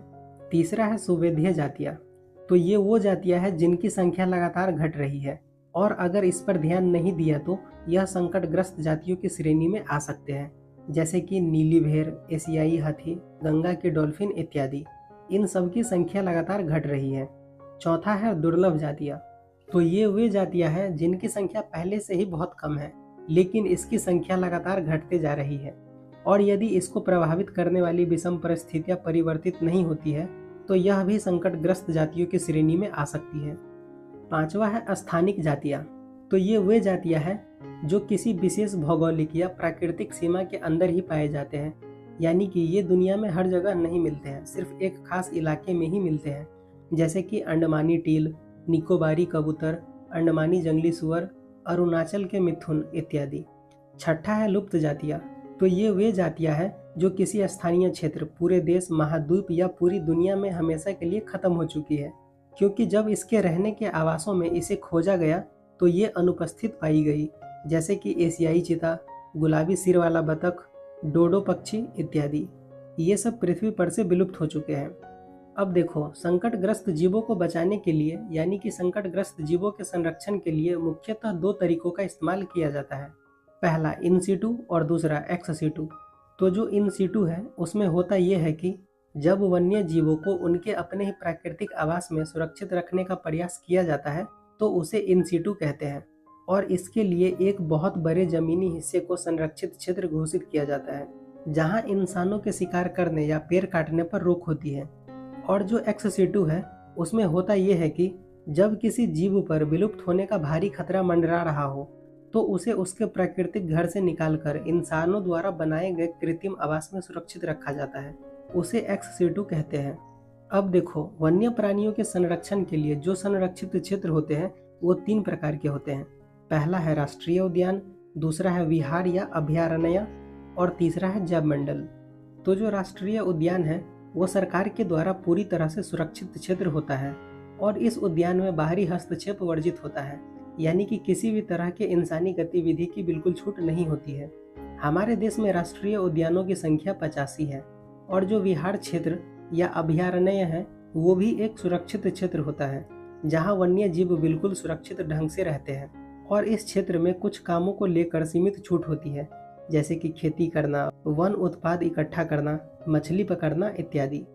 तीसरा है सुवेधीय जातियाँ। तो ये वो जातियाँ हैं जिनकी संख्या लगातार घट रही है और अगर इस पर ध्यान नहीं दिया तो यह संकटग्रस्त जातियों की श्रेणी में आ सकते हैं, जैसे कि नीली भेड़, एशियाई हाथी, गंगा के डॉल्फिन इत्यादि। इन सब की संख्या लगातार घट रही है। चौथा है दुर्लभ जातियाँ। तो ये वे जातियाँ हैं जिनकी संख्या पहले से ही बहुत कम है, लेकिन इसकी संख्या लगातार घटते जा रही है और यदि इसको प्रभावित करने वाली विषम परिस्थितियाँ परिवर्तित नहीं होती है तो यह भी संकटग्रस्त जातियों की श्रेणी में आ सकती है। पांचवा है स्थानिक जातियाँ। तो ये वे जातियाँ हैं जो किसी विशेष भौगोलिक या प्राकृतिक सीमा के अंदर ही पाए जाते हैं, यानी कि ये दुनिया में हर जगह नहीं मिलते हैं, सिर्फ एक खास इलाके में ही मिलते हैं, जैसे कि अंडमानी टील, निकोबारी कबूतर, अंडमानी जंगली सुअर, अरुणाचल के मिथुन इत्यादि। छठा है लुप्त जातियाँ। तो ये वे जातियाँ हैं जो किसी स्थानीय क्षेत्र, पूरे देश, महाद्वीप या पूरी दुनिया में हमेशा के लिए खत्म हो चुकी है, क्योंकि जब इसके रहने के आवासों में इसे खोजा गया तो ये अनुपस्थित पाई गई, जैसे कि एशियाई चीता, गुलाबी सिर वाला बतख, डोडो पक्षी इत्यादि। ये सब पृथ्वी पर से विलुप्त हो चुके हैं। अब देखो, संकटग्रस्त जीवों को बचाने के लिए यानी कि संकटग्रस्त जीवों के संरक्षण के लिए मुख्यतः दो तरीकों का इस्तेमाल किया जाता है। पहला इन सीटू और दूसरा एक्स सीटू। तो जो इन सीटू है उसमें होता यह है कि जब वन्य जीवों को उनके अपने ही प्राकृतिक आवास में सुरक्षित रखने का प्रयास किया जाता है तो उसे इन सीटू कहते हैं, और इसके लिए एक बहुत बड़े जमीनी हिस्से को संरक्षित क्षेत्र घोषित किया जाता है जहां इंसानों के शिकार करने या पेड़ काटने पर रोक होती है। और जो एक्स सीटू है उसमें होता यह है कि जब किसी जीव पर विलुप्त होने का भारी खतरा मंडरा रहा हो तो उसे उसके प्राकृतिक घर से निकालकर इंसानों द्वारा बनाए गए कृत्रिम आवास में सुरक्षित रखा जाता है, उसे एक्स सीटू कहते हैं। अब देखो, वन्य प्राणियों के संरक्षण के लिए जो संरक्षित क्षेत्र होते हैं वो 3 प्रकार के होते हैं। पहला है राष्ट्रीय उद्यान, दूसरा है विहार या अभयारण्य, और तीसरा है जैव मंडल। तो जो राष्ट्रीय उद्यान है वो सरकार के द्वारा पूरी तरह से सुरक्षित क्षेत्र होता है और इस उद्यान में बाहरी हस्तक्षेप वर्जित होता है, यानी कि किसी भी तरह के इंसानी गतिविधि की बिल्कुल छूट नहीं होती है। हमारे देश में राष्ट्रीय उद्यानों की संख्या 85 है, और जो विहार क्षेत्र या अभयारण्य है वो भी एक सुरक्षित क्षेत्र होता है जहां वन्य जीव बिल्कुल सुरक्षित ढंग से रहते हैं, और इस क्षेत्र में कुछ कामों को लेकर सीमित छूट होती है, जैसे कि खेती करना, वन उत्पाद इकट्ठा करना, मछली पकड़ना इत्यादि।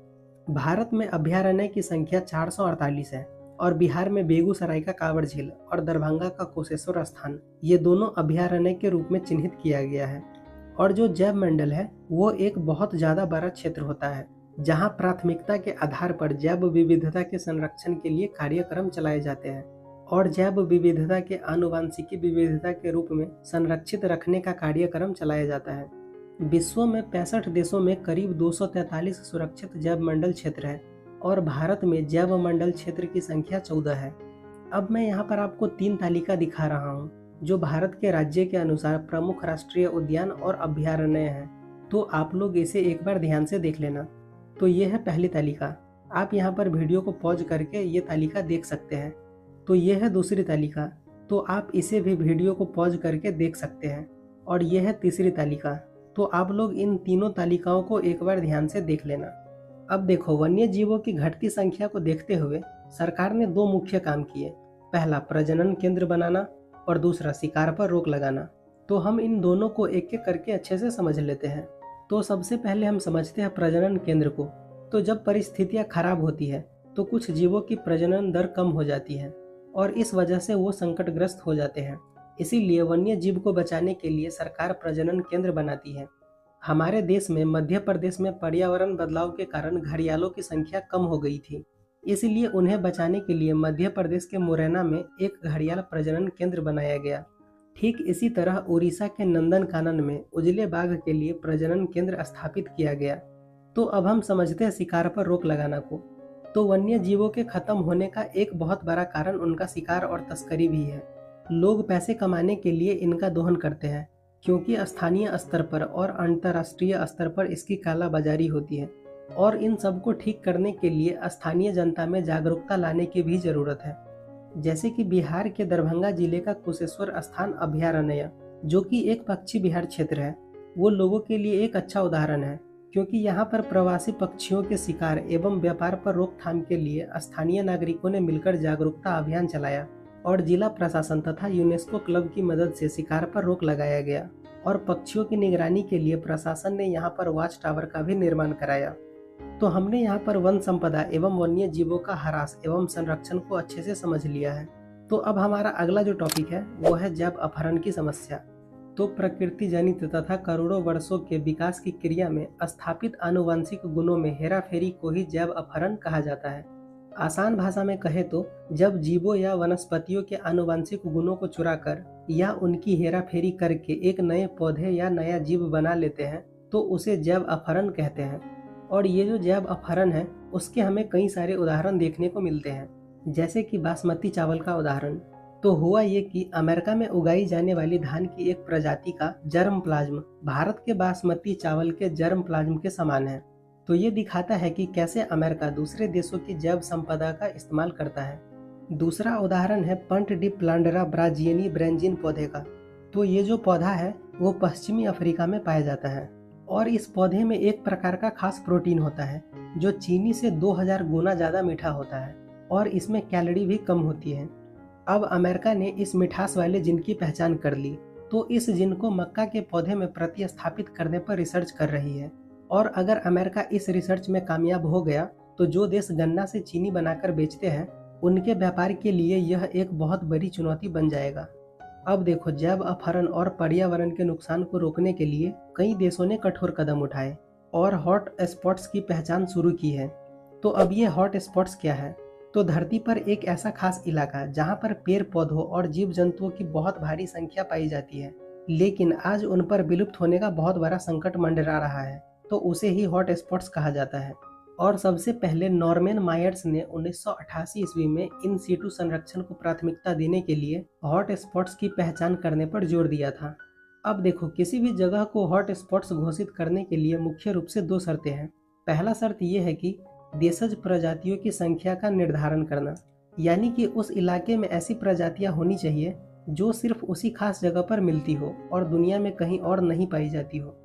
भारत में अभयारण्य की संख्या 448 है, और बिहार में बेगूसराय का कांवड़ झील और दरभंगा का कुशेश्वर स्थान ये दोनों अभयारण्य के रूप में चिन्हित किया गया है। और जो जैव मंडल है वो एक बहुत ज़्यादा बड़ा क्षेत्र होता है जहां प्राथमिकता के आधार पर जैव विविधता के संरक्षण के लिए कार्यक्रम चलाए जाते हैं और जैव विविधता के आनुवांशिकी विविधता के रूप में संरक्षित रखने का कार्यक्रम चलाया जाता है। विश्व में 65 देशों में करीब 243 सुरक्षित जैव मंडल क्षेत्र है और भारत में जैव मंडल क्षेत्र की संख्या 14 है। अब मैं यहाँ पर आपको 3 तालिका दिखा रहा हूँ जो भारत के राज्य के अनुसार प्रमुख राष्ट्रीय उद्यान और अभयारण्य हैं, तो आप लोग इसे एक बार ध्यान से देख लेना। तो ये है पहली तालिका, आप यहाँ पर वीडियो को पॉज करके ये तालिका देख सकते हैं। तो ये है दूसरी तालिका, तो आप इसे भी वीडियो को पॉज करके देख सकते हैं। और ये है तीसरी तालिका, तो आप लोग इन तीनों तालिकाओं को एक बार ध्यान से देख लेना। अब देखो, वन्य जीवों की घटती संख्या को देखते हुए सरकार ने 2 मुख्य काम किए। पहला प्रजनन केंद्र बनाना और दूसरा शिकार पर रोक लगाना। तो हम इन दोनों को एक एक करके अच्छे से समझ लेते हैं। तो सबसे पहले हम समझते हैं प्रजनन केंद्र को। तो जब परिस्थितियां खराब होती है तो कुछ जीवों की प्रजनन दर कम हो जाती है और इस वजह से वो संकटग्रस्त हो जाते हैं। इसीलिए वन्य जीव को बचाने के लिए सरकार प्रजनन केंद्र बनाती है। हमारे देश में मध्य प्रदेश में पर्यावरण बदलाव के कारण घड़ियालों की संख्या कम हो गई थी, इसलिए उन्हें बचाने के लिए मध्य प्रदेश के मुरैना में एक घड़ियाल प्रजनन केंद्र बनाया गया। ठीक इसी तरह उड़ीसा के नंदनकानन में उजले बाघ के लिए प्रजनन केंद्र स्थापित किया गया। तो अब हम समझते हैं शिकार पर रोक लगाना को। तो वन्य जीवों के खत्म होने का एक बहुत बड़ा कारण उनका शिकार और तस्करी भी है। लोग पैसे कमाने के लिए इनका दोहन करते हैं क्योंकि स्थानीय स्तर पर और अंतर्राष्ट्रीय स्तर पर इसकी कालाबाजारी होती है, और इन सब को ठीक करने के लिए स्थानीय जनता में जागरूकता लाने की भी जरूरत है। जैसे कि बिहार के दरभंगा जिले का कुशेश्वर स्थान अभयारण्य, जो कि एक पक्षी विहार क्षेत्र है, वो लोगों के लिए एक अच्छा उदाहरण है, क्योंकि यहाँ पर प्रवासी पक्षियों के शिकार एवं व्यापार पर रोकथाम के लिए स्थानीय नागरिकों ने मिलकर जागरूकता अभियान चलाया और जिला प्रशासन तथा यूनेस्को क्लब की मदद से शिकार पर रोक लगाया गया, और पक्षियों की निगरानी के लिए प्रशासन ने यहाँ पर वॉच टावर का भी निर्माण कराया। तो हमने यहाँ पर वन संपदा एवं वन्य जीवों का ह्रास एवं संरक्षण को अच्छे से समझ लिया है। तो अब हमारा अगला जो टॉपिक है वो है जैव अपहरण की समस्या। तो प्रकृति जनित तथा करोड़ों वर्षों के विकास की क्रिया में स्थापित आनुवंशिक गुणों में हेराफेरी को ही जैव अपहरण कहा जाता है। आसान भाषा में कहे तो जब जीवों या वनस्पतियों के आनुवंशिक गुणों को चुराकर या उनकी हेराफेरी करके एक नए पौधे या नया जीव बना लेते हैं तो उसे जैव अपहरण कहते हैं। और ये जो जैव अपहरण है उसके हमें कई सारे उदाहरण देखने को मिलते हैं, जैसे कि बासमती चावल का उदाहरण। तो हुआ ये कि अमेरिका में उगाई जाने वाली धान की एक प्रजाति का जर्म प्लाज्म भारत के बासमती चावल के जर्म प्लाज्म के समान है। तो ये दिखाता है कि कैसे अमेरिका दूसरे देशों की जैव संपदा का इस्तेमाल करता है। दूसरा उदाहरण है पंट डी प्लांडरा ब्राजियनी ब्रेंजिन पौधे का। तो ये जो पौधा है वो पश्चिमी अफ्रीका में पाया जाता है और इस पौधे में एक प्रकार का खास प्रोटीन होता है जो चीनी से 2000 गुना ज़्यादा मीठा होता है और इसमें कैलोरी भी कम होती है। अब अमेरिका ने इस मिठास वाले जिन की पहचान कर ली, तो इस जिन को मक्का के पौधे में प्रतिस्थापित करने पर रिसर्च कर रही है। और अगर अमेरिका इस रिसर्च में कामयाब हो गया तो जो देश गन्ना से चीनी बनाकर बेचते हैं उनके व्यापार के लिए यह एक बहुत बड़ी चुनौती बन जाएगा। अब देखो, जैव अपहरण और पर्यावरण के नुकसान को रोकने के लिए कई देशों ने कठोर कदम उठाए और हॉट स्पॉट्स की पहचान शुरू की है। तो अब ये हॉट स्पॉट्स क्या है? तो धरती पर एक ऐसा खास इलाका जहाँ पर पेड़ पौधों और जीव जंतुओं की बहुत भारी संख्या पाई जाती है, लेकिन आज उन पर विलुप्त होने का बहुत बड़ा संकट मंडरा रहा है, तो उसे ही हॉट स्पॉट्स कहा जाता है। और सबसे पहले नॉर्मन मायर्स ने 1988 ईस्वी में इन सीटू संरक्षण को प्राथमिकता देने के लिए हॉट स्पॉट्स की पहचान करने पर जोर दिया था। अब देखो, किसी भी जगह को हॉट स्पॉट्स घोषित करने के लिए मुख्य रूप से 2 शर्तें हैं। पहला शर्त यह है कि देशज प्रजातियों की संख्या का निर्धारण करना, यानी कि उस इलाके में ऐसी प्रजातियां होनी चाहिए जो सिर्फ उसी खास जगह पर मिलती हो और दुनिया में कहीं और नहीं पाई जाती हो।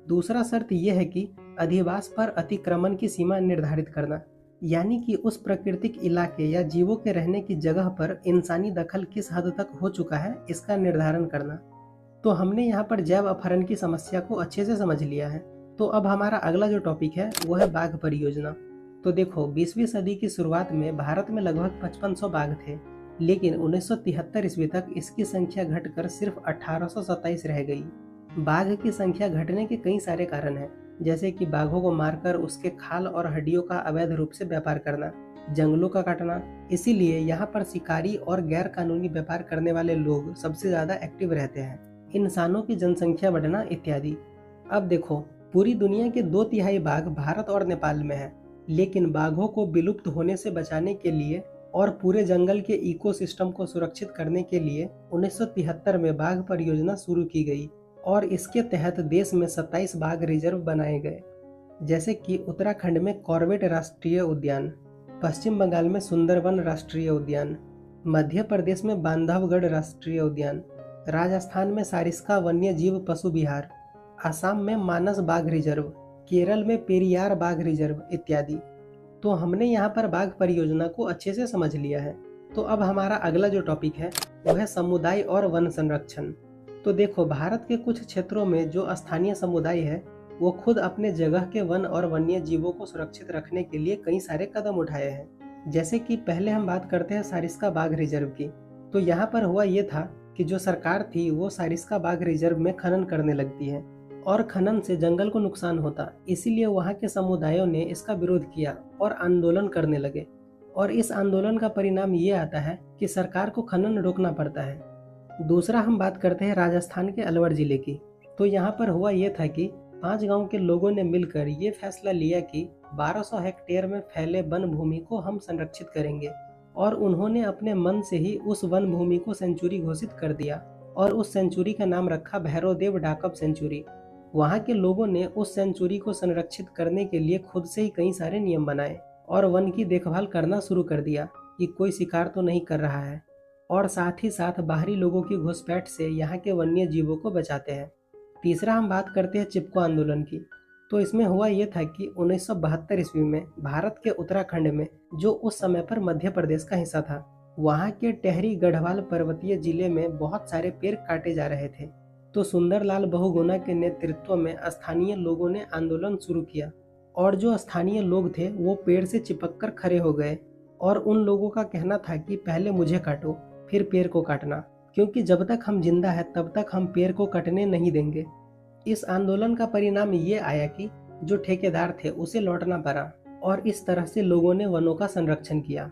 दूसरा शर्त यह है कि अधिवास पर अतिक्रमण की सीमा निर्धारित करना, यानी कि उस प्राकृतिक इलाके या जीवों के रहने की जगह पर इंसानी दखल किस हद तक हो चुका है इसका निर्धारण करना। तो हमने यहाँ पर जैव अपहरण की समस्या को अच्छे से समझ लिया है। तो अब हमारा अगला जो टॉपिक है वो है बाघ परियोजना। तो देखो, 20वीं सदी की शुरुआत में भारत में लगभग 5500 बाघ थे, लेकिन 1973 ईस्वी तक इसकी संख्या घटकर सिर्फ 1827 रह गई। बाघ की संख्या घटने के कई सारे कारण हैं, जैसे कि बाघों को मारकर उसके खाल और हड्डियों का अवैध रूप से व्यापार करना, जंगलों का काटना, इसीलिए यहाँ पर शिकारी और गैर कानूनी व्यापार करने वाले लोग सबसे ज्यादा एक्टिव रहते हैं, इंसानों की जनसंख्या बढ़ना इत्यादि। अब देखो, पूरी दुनिया के 2/3 बाघ भारत और नेपाल में है, लेकिन बाघों को विलुप्त होने से बचाने के लिए और पूरे जंगल के इकोसिस्टम को सुरक्षित करने के लिए 1973 में बाघ परियोजना शुरू की गई और इसके तहत देश में 27 बाघ रिजर्व बनाए गए, जैसे कि उत्तराखंड में कॉर्बेट राष्ट्रीय उद्यान, पश्चिम बंगाल में सुंदरवन राष्ट्रीय उद्यान, मध्य प्रदेश में बांधवगढ़ राष्ट्रीय उद्यान, राजस्थान में सारिस्का वन्य जीव पशु विहार, असम में मानस बाघ रिजर्व, केरल में पेरियार बाघ रिजर्व इत्यादि। तो हमने यहाँ पर बाघ परियोजना को अच्छे से समझ लिया है। तो अब हमारा अगला जो टॉपिक है वो है समुदाय और वन संरक्षण। तो देखो, भारत के कुछ क्षेत्रों में जो स्थानीय समुदाय है वो खुद अपने जगह के वन और वन्य जीवों को सुरक्षित रखने के लिए कई सारे कदम उठाए हैं। जैसे कि पहले हम बात करते हैं सारिस्का बाघ रिजर्व की। तो यहाँ पर हुआ ये था कि जो सरकार थी वो सारिस्का बाघ रिजर्व में खनन करने लगती है और खनन से जंगल को नुकसान होता, इसीलिए वहाँ के समुदायों ने इसका विरोध किया और आंदोलन करने लगे। और इस आंदोलन का परिणाम ये आता है कि सरकार को खनन रोकना पड़ता है। दूसरा हम बात करते हैं राजस्थान के अलवर जिले की। तो यहाँ पर हुआ ये था कि 5 गांव के लोगों ने मिलकर ये फैसला लिया कि 1200 हेक्टेयर में फैले वन भूमि को हम संरक्षित करेंगे और उन्होंने अपने मन से ही उस वन भूमि को सेंचुरी घोषित कर दिया और उस सेंचुरी का नाम रखा भैरवदेव डाकब सेंचुरी। वहाँ के लोगों ने उस सेंचुरी को संरक्षित करने के लिए खुद से ही कई सारे नियम बनाए और वन की देखभाल करना शुरू कर दिया कि कोई शिकार तो नहीं कर रहा है, और साथ ही साथ बाहरी लोगों की घुसपैठ से यहाँ के वन्य जीवों को बचाते हैं। तीसरा हम बात करते हैं चिपको आंदोलन की। तो इसमें हुआ ये था कि 1972 ईस्वी में भारत के उत्तराखंड में, जो उस समय पर मध्य प्रदेश का हिस्सा था, वहाँ के टेहरी गढ़वाल पर्वतीय जिले में बहुत सारे पेड़ काटे जा रहे थे। तो सुंदरलाल बहुगुणा के नेतृत्व में स्थानीय लोगों ने आंदोलन शुरू किया और जो स्थानीय लोग थे वो पेड़ से चिपक कर खड़े हो गए और उन लोगों का कहना था कि पहले मुझे काटो फिर पेड़ को काटना, क्योंकि जब तक हम जिंदा है तब तक हम पेड़ को कटने नहीं देंगे। इस आंदोलन का परिणाम ये आया कि जो ठेकेदार थे उसे लौटना पड़ा और इस तरह से लोगों ने वनों का संरक्षण किया।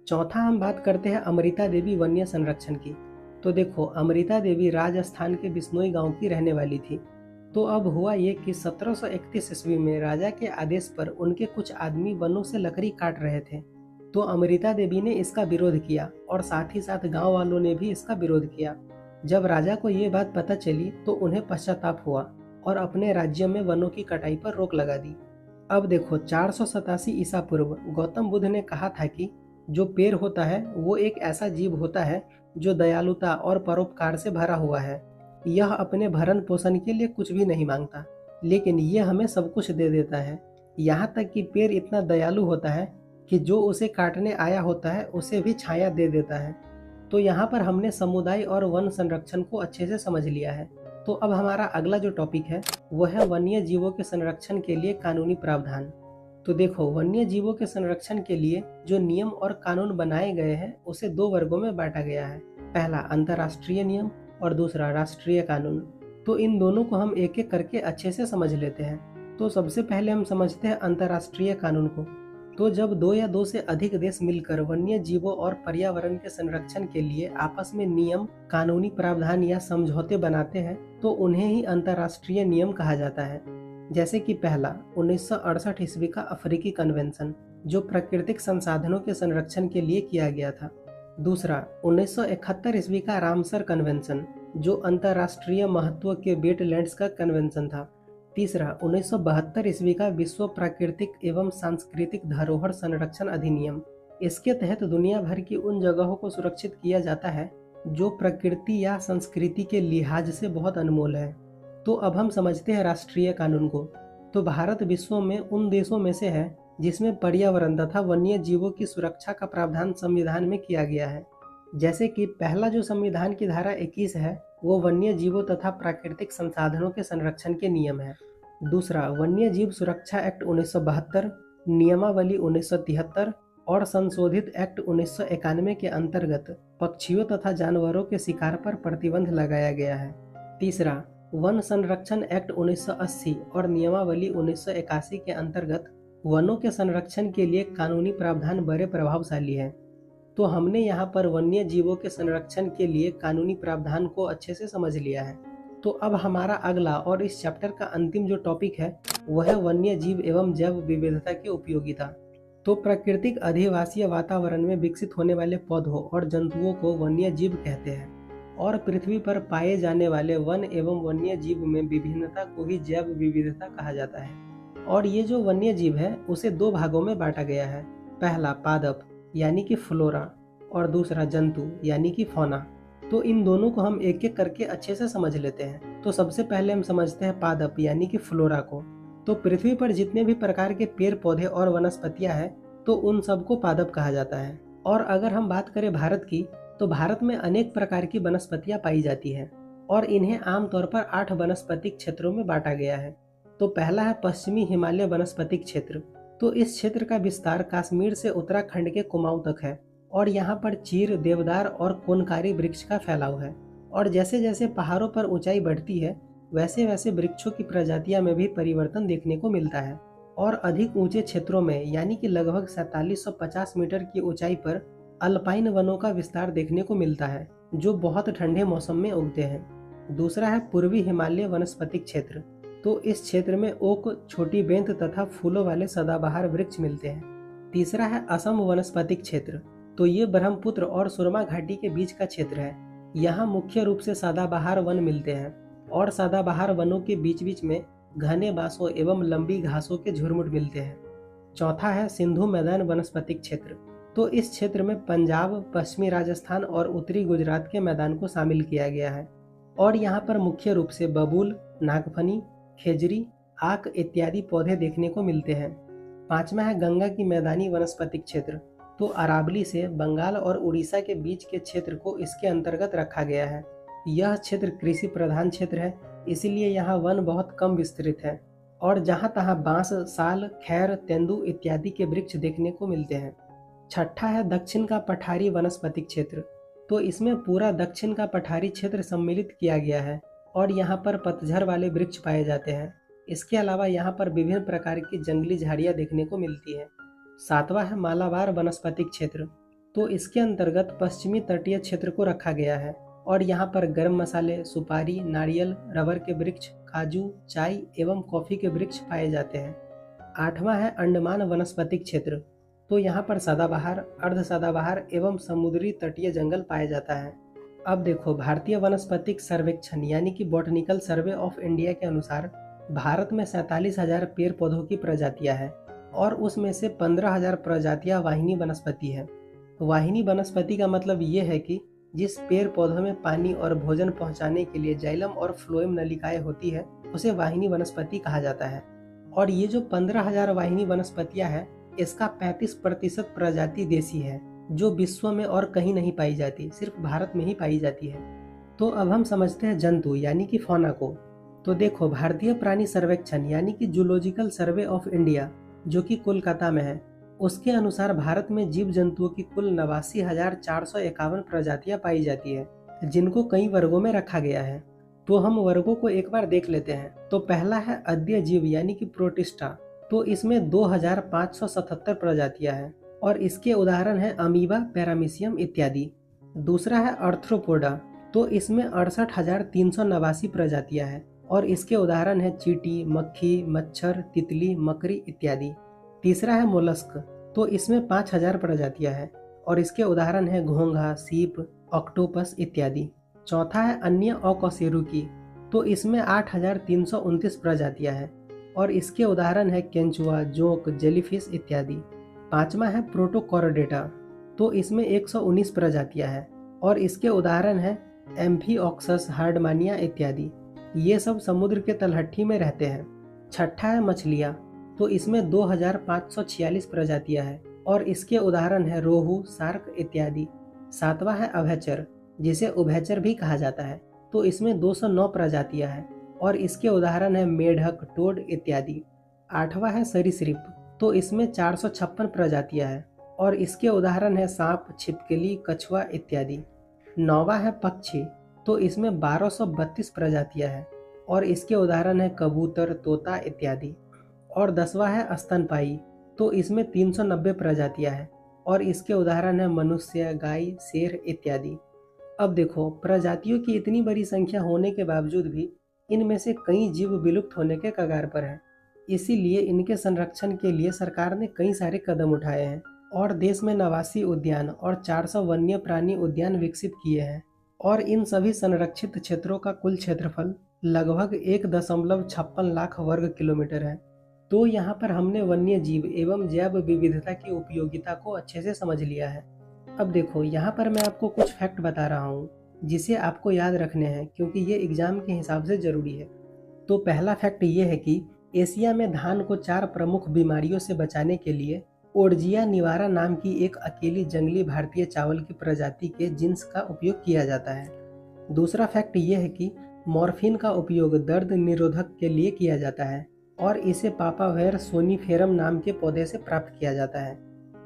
चौथा हम बात करते हैं अमृता देवी वन्य संरक्षण की। तो देखो, अमृता देवी राजस्थान के बिश्नोई गांव की रहने वाली थी। तो अब हुआ ये कि 1731 ईस्वी में राजा के आदेश पर उनके कुछ आदमी वनों से लकड़ी काट रहे थे। तो अमृता देवी ने इसका विरोध किया और साथ ही साथ गांव वालों ने भी इसका विरोध किया। जब राजा को ये बात पता चली तो उन्हें पश्चाताप हुआ और अपने राज्य में वनों की कटाई पर रोक लगा दी। अब देखो 487 ईसा पूर्व गौतम बुद्ध ने कहा था कि जो पेड़ होता है वो एक ऐसा जीव होता है जो दयालुता और परोपकार से भरा हुआ है। यह अपने भरण पोषण के लिए कुछ भी नहीं मांगता, लेकिन ये हमें सब कुछ दे देता है। यहाँ तक कि पेड़ इतना दयालु होता है कि जो उसे काटने आया होता है उसे भी छाया दे देता है। तो यहाँ पर हमने समुदाय और वन संरक्षण को अच्छे से समझ लिया है। तो अब हमारा अगला जो टॉपिक है वो है वन्य जीवों के संरक्षण के लिए कानूनी प्रावधान। तो देखो, वन्य जीवों के संरक्षण के लिए जो नियम और कानून बनाए गए हैं उसे दो वर्गों में बांटा गया है। पहला अंतर्राष्ट्रीय नियम और दूसरा राष्ट्रीय कानून। तो इन दोनों को हम एक एक करके अच्छे से समझ लेते हैं। तो सबसे पहले हम समझते हैं अंतर्राष्ट्रीय कानून को। तो जब दो या दो से अधिक देश मिलकर वन्य जीवों और पर्यावरण के संरक्षण के लिए आपस में नियम, कानूनी प्रावधान या समझौते बनाते हैं तो उन्हें ही अंतर्राष्ट्रीय नियम कहा जाता है। जैसे कि पहला 1968 ईस्वी का अफ्रीकी कन्वेंशन, जो प्राकृतिक संसाधनों के संरक्षण के लिए किया गया था। दूसरा 1971 ईस्वी का रामसर कन्वेंशन, जो अंतर्राष्ट्रीय महत्व के वेटलैंड्स का कन्वेंशन था। तीसरा 1972 ईस्वी का विश्व प्राकृतिक एवं सांस्कृतिक धरोहर संरक्षण अधिनियम। इसके तहत दुनिया भर की उन जगहों को सुरक्षित किया जाता है जो प्रकृति या संस्कृति के लिहाज से बहुत अनमोल है। तो अब हम समझते हैं राष्ट्रीय कानून को। तो भारत विश्व में उन देशों में से है जिसमें पर्यावरण तथा वन्य जीवों की सुरक्षा का प्रावधान संविधान में किया गया है। जैसे कि पहला जो संविधान की धारा 21 है वो वन्य जीवों तथा प्राकृतिक संसाधनों के संरक्षण के नियम है। दूसरा वन्य जीव सुरक्षा एक्ट 1972, नियमावली 1973 और संशोधित एक्ट 1991 के अंतर्गत पक्षियों तथा जानवरों के शिकार पर प्रतिबंध लगाया गया है। तीसरा वन संरक्षण एक्ट 1980 और नियमावली 1981 के अंतर्गत वनों के संरक्षण के लिए कानूनी प्रावधान बड़े प्रभावशाली है। तो हमने यहाँ पर वन्य जीवों के संरक्षण के लिए कानूनी प्रावधान को अच्छे से समझ लिया है। तो अब हमारा अगला और इस चैप्टर का अंतिम जो टॉपिक है वह है वन्य जीव एवं जैव विविधता की उपयोगिता। तो प्राकृतिक अधिवासीय वातावरण में विकसित होने वाले पौधों और जंतुओं को वन्य जीव कहते हैं और पृथ्वी पर पाए जाने वाले वन एवं वन्य जीव में विभिन्नता को ही जैव विविधता कहा जाता है। और ये जो वन्य जीव है उसे दो भागों में बांटा गया है। पहला पादप यानी कि फ्लोरा और दूसरा जंतु यानी कि फौना। तो इन दोनों को हम एक एक करके अच्छे से समझ लेते हैं। तो सबसे पहले हम समझते हैं पादप यानी कि फ्लोरा को। तो पृथ्वी पर जितने भी प्रकार के पेड़ पौधे और वनस्पतियां हैं तो उन सबको पादप कहा जाता है। और अगर हम बात करें भारत की तो भारत में अनेक प्रकार की वनस्पतियां पाई जाती हैं और इन्हें आमतौर पर 8 वनस्पतिक क्षेत्रों में बांटा गया है। तो पहला है पश्चिमी हिमालय वनस्पतिक क्षेत्र। तो इस क्षेत्र का विस्तार कश्मीर से उत्तराखंड के कुमाऊं तक है और यहाँ पर चीर, देवदार और कोनकारी वृक्ष का फैलाव है। और जैसे जैसे पहाड़ों पर ऊंचाई बढ़ती है वैसे वैसे वृक्षों की प्रजातियां में भी परिवर्तन देखने को मिलता है। और अधिक ऊंचे क्षेत्रों में यानी कि लगभग 4750 मीटर की ऊंचाई पर अल्पाइन वनों का विस्तार देखने को मिलता है जो बहुत ठंडे मौसम में उगते हैं। दूसरा है पूर्वी हिमालय वनस्पतिक क्षेत्र। तो इस क्षेत्र में ओक, छोटी बेंत तथा फूलों वाले सदाबहार वृक्ष मिलते हैं। तीसरा है असम वनस्पतिक क्षेत्र। तो ये ब्रह्मपुत्र और सुरमा घाटी के बीच का क्षेत्र है। यहाँ मुख्य रूप से सदाबहार वन मिलते हैं और सदाबहार वनों के बीच बीच में घने बांसों एवं लंबी घासों के झुरमुट मिलते हैं। चौथा है सिंधु मैदान वनस्पतिक क्षेत्र। तो इस क्षेत्र में पंजाब, पश्चिमी राजस्थान और उत्तरी गुजरात के मैदान को शामिल किया गया है और यहाँ पर मुख्य रूप से बबूल, नागफनी, खेजरी, आक इत्यादि पौधे देखने को मिलते हैं। पांचवा है गंगा की मैदानी वनस्पतिक क्षेत्र। तो अरावली से बंगाल और उड़ीसा के बीच के क्षेत्र को इसके अंतर्गत रखा गया है। यह क्षेत्र कृषि प्रधान क्षेत्र है, इसीलिए यहाँ वन बहुत कम विस्तृत है और जहाँ तहाँ बांस, साल, खैर, तेंदु इत्यादि के वृक्ष देखने को मिलते हैं। छठा है दक्षिण का पठारी वनस्पतिक क्षेत्र। तो इसमें पूरा दक्षिण का पठारी क्षेत्र सम्मिलित किया गया है और यहाँ पर पतझड़ वाले वृक्ष पाए जाते हैं। इसके अलावा यहाँ पर विभिन्न प्रकार की जंगली झाड़ियाँ देखने को मिलती है। सातवां है मालाबार वनस्पतिक क्षेत्र। तो इसके अंतर्गत पश्चिमी तटीय क्षेत्र को रखा गया है और यहाँ पर गर्म मसाले, सुपारी, नारियल, रबर के वृक्ष, काजू, चाय एवं कॉफी के वृक्ष पाए जाते हैं। आठवां है अंडमान वनस्पतिक क्षेत्र। तो यहाँ पर सदाबहार, अर्ध सदाबहार एवं समुद्री तटीय जंगल पाया जाता है। अब देखो, भारतीय वनस्पतिक सर्वेक्षण यानी कि बॉटनिकल सर्वे ऑफ इंडिया के अनुसार भारत में 47,000 पेड़ पौधों की प्रजातियां हैं और उसमें से 15,000 प्रजातियां वाहिनी वनस्पति है। वाहिनी वनस्पति का मतलब ये है कि जिस पेड़ पौधों में पानी और भोजन पहुंचाने के लिए जाइलम और फ्लोएम नलिकाएं होती है उसे वाहिनी वनस्पति कहा जाता है। और ये जो 15,000 वाहिनी वनस्पतियां हैं, इसका 35% प्रजाति देसी है जो विश्व में और कहीं नहीं पाई जाती, सिर्फ भारत में ही पाई जाती है। तो अब हम समझते हैं जंतु यानी कि फौना को। तो देखो, भारतीय प्राणी सर्वेक्षण यानी कि जूलॉजिकल सर्वे ऑफ इंडिया जो कि कोलकाता में है, उसके अनुसार भारत में जीव जंतुओं की कुल 89,451 प्रजातियां पाई जाती है, जिनको कई वर्गों में रखा गया है। तो हम वर्गों को एक बार देख लेते हैं। तो पहला है अद्य जीव यानी कि प्रोटिस्टा। तो इसमें 2,577 प्रजातियां हैं और इसके उदाहरण है अमीबा, पैरामीशियम इत्यादि। दूसरा है आर्थ्रोपोडा। तो इसमें 68,389 प्रजातियां हैं और इसके उदाहरण है चींटी, मक्खी, मच्छर, तितली, मकड़ी इत्यादि। तीसरा है मोलस्क। तो इसमें 5,000 प्रजातियां हैं और इसके उदाहरण है घोंघा, सीप, ऑक्टोपस इत्यादि। चौथा है अन्य अकशेरुकी। तो इसमें 8,329 प्रजातियां हैं और इसके उदाहरण है केंचुआ, जोंक, जेलीफिश इत्यादि। पांचवा है प्रोटोकॉर्डेटा। तो इसमें 119 प्रजातियां हैं और इसके उदाहरण है एम्फीऑक्सस, हार्डमानिया इत्यादि। ये सब समुद्र के तलहटी में रहते हैं। छठा है मछलियाँ। तो इसमें 2,546 प्रजातियां हैं और इसके उदाहरण है रोहू, शार्क इत्यादि। सातवां है अभयचर, जिसे उभयचर भी कहा जाता है। तो इसमें 209 प्रजातियां हैं और इसके उदाहरण है मेढक, टोड इत्यादि। आठवां है सरीसृप। तो इसमें 456 प्रजातियां हैं और इसके उदाहरण है सांप, छिपकली, कछुआ इत्यादि। नौवां है पक्षी। तो इसमें 1232 प्रजातियां हैं और इसके उदाहरण है कबूतर, तोता इत्यादि। और 10वां है स्तनपायी। तो इसमें 390 प्रजातियां हैं और इसके उदाहरण है मनुष्य, गाय, शेर इत्यादि। अब देखो, प्रजातियों की इतनी बड़ी संख्या होने के बावजूद भी इनमें से कई जीव विलुप्त होने के कगार पर हैं। इसीलिए इनके संरक्षण के लिए सरकार ने कई सारे कदम उठाए हैं और देश में 89 उद्यान और 400 वन्य प्राणी उद्यान विकसित किए हैं। और इन सभी संरक्षित क्षेत्रों का कुल क्षेत्रफल लगभग 1.56 लाख वर्ग किलोमीटर है। तो यहाँ पर हमने वन्य जीव एवं जैव विविधता की उपयोगिता को अच्छे से समझ लिया है। अब देखो, यहाँ पर मैं आपको कुछ फैक्ट बता रहा हूँ जिसे आपको याद रखने हैं क्योंकि ये एग्जाम के हिसाब से जरूरी है। तो पहला फैक्ट ये है कि एशिया में धान को 4 प्रमुख बीमारियों से बचाने के लिए ओर्जिया निवारा नाम की एक अकेली जंगली भारतीय चावल की प्रजाति के जिन्स का उपयोग किया जाता है। दूसरा फैक्ट ये है कि मॉर्फिन का उपयोग दर्द निरोधक के लिए किया जाता है और इसे पापावेर सोनीफेरम नाम के पौधे से प्राप्त किया जाता है।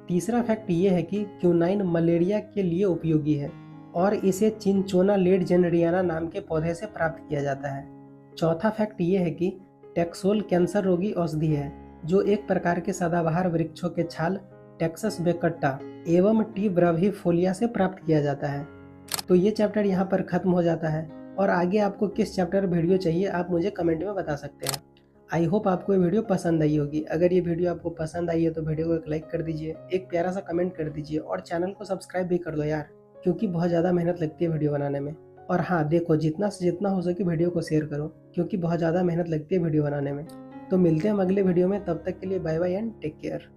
तीसरा फैक्ट ये है कि क्यूनाइन मलेरिया के लिए उपयोगी है और इसे चिंचोना लेडजेंड्रियाना नाम के पौधे से प्राप्त किया जाता है। चौथा फैक्ट ये है कि टेक्सोल कैंसर रोगी औषधि है जो एक प्रकार के सदाबहार वृक्षों के छाल टेक्सस बेकट्टा एवं टी ब्राविफोलिया से प्राप्त किया जाता है। तो ये चैप्टर यहाँ पर खत्म हो जाता है और आगे आपको किस चैप्टर वीडियो चाहिए आप मुझे कमेंट में बता सकते हैं। आई होप आपको ये वीडियो पसंद आई होगी। अगर ये वीडियो आपको पसंद आई है तो वीडियो को एक लाइक कर दीजिए, एक प्यारा सा कमेंट कर दीजिए और चैनल को सब्सक्राइब भी कर दो यार, क्योंकि बहुत ज़्यादा मेहनत लगती है वीडियो बनाने में। और हाँ देखो, जितना से जितना हो सके वीडियो को शेयर करो क्योंकि बहुत ज़्यादा मेहनत लगती है वीडियो बनाने में। तो मिलते हैं हम अगले वीडियो में, तब तक के लिए bye bye and take care.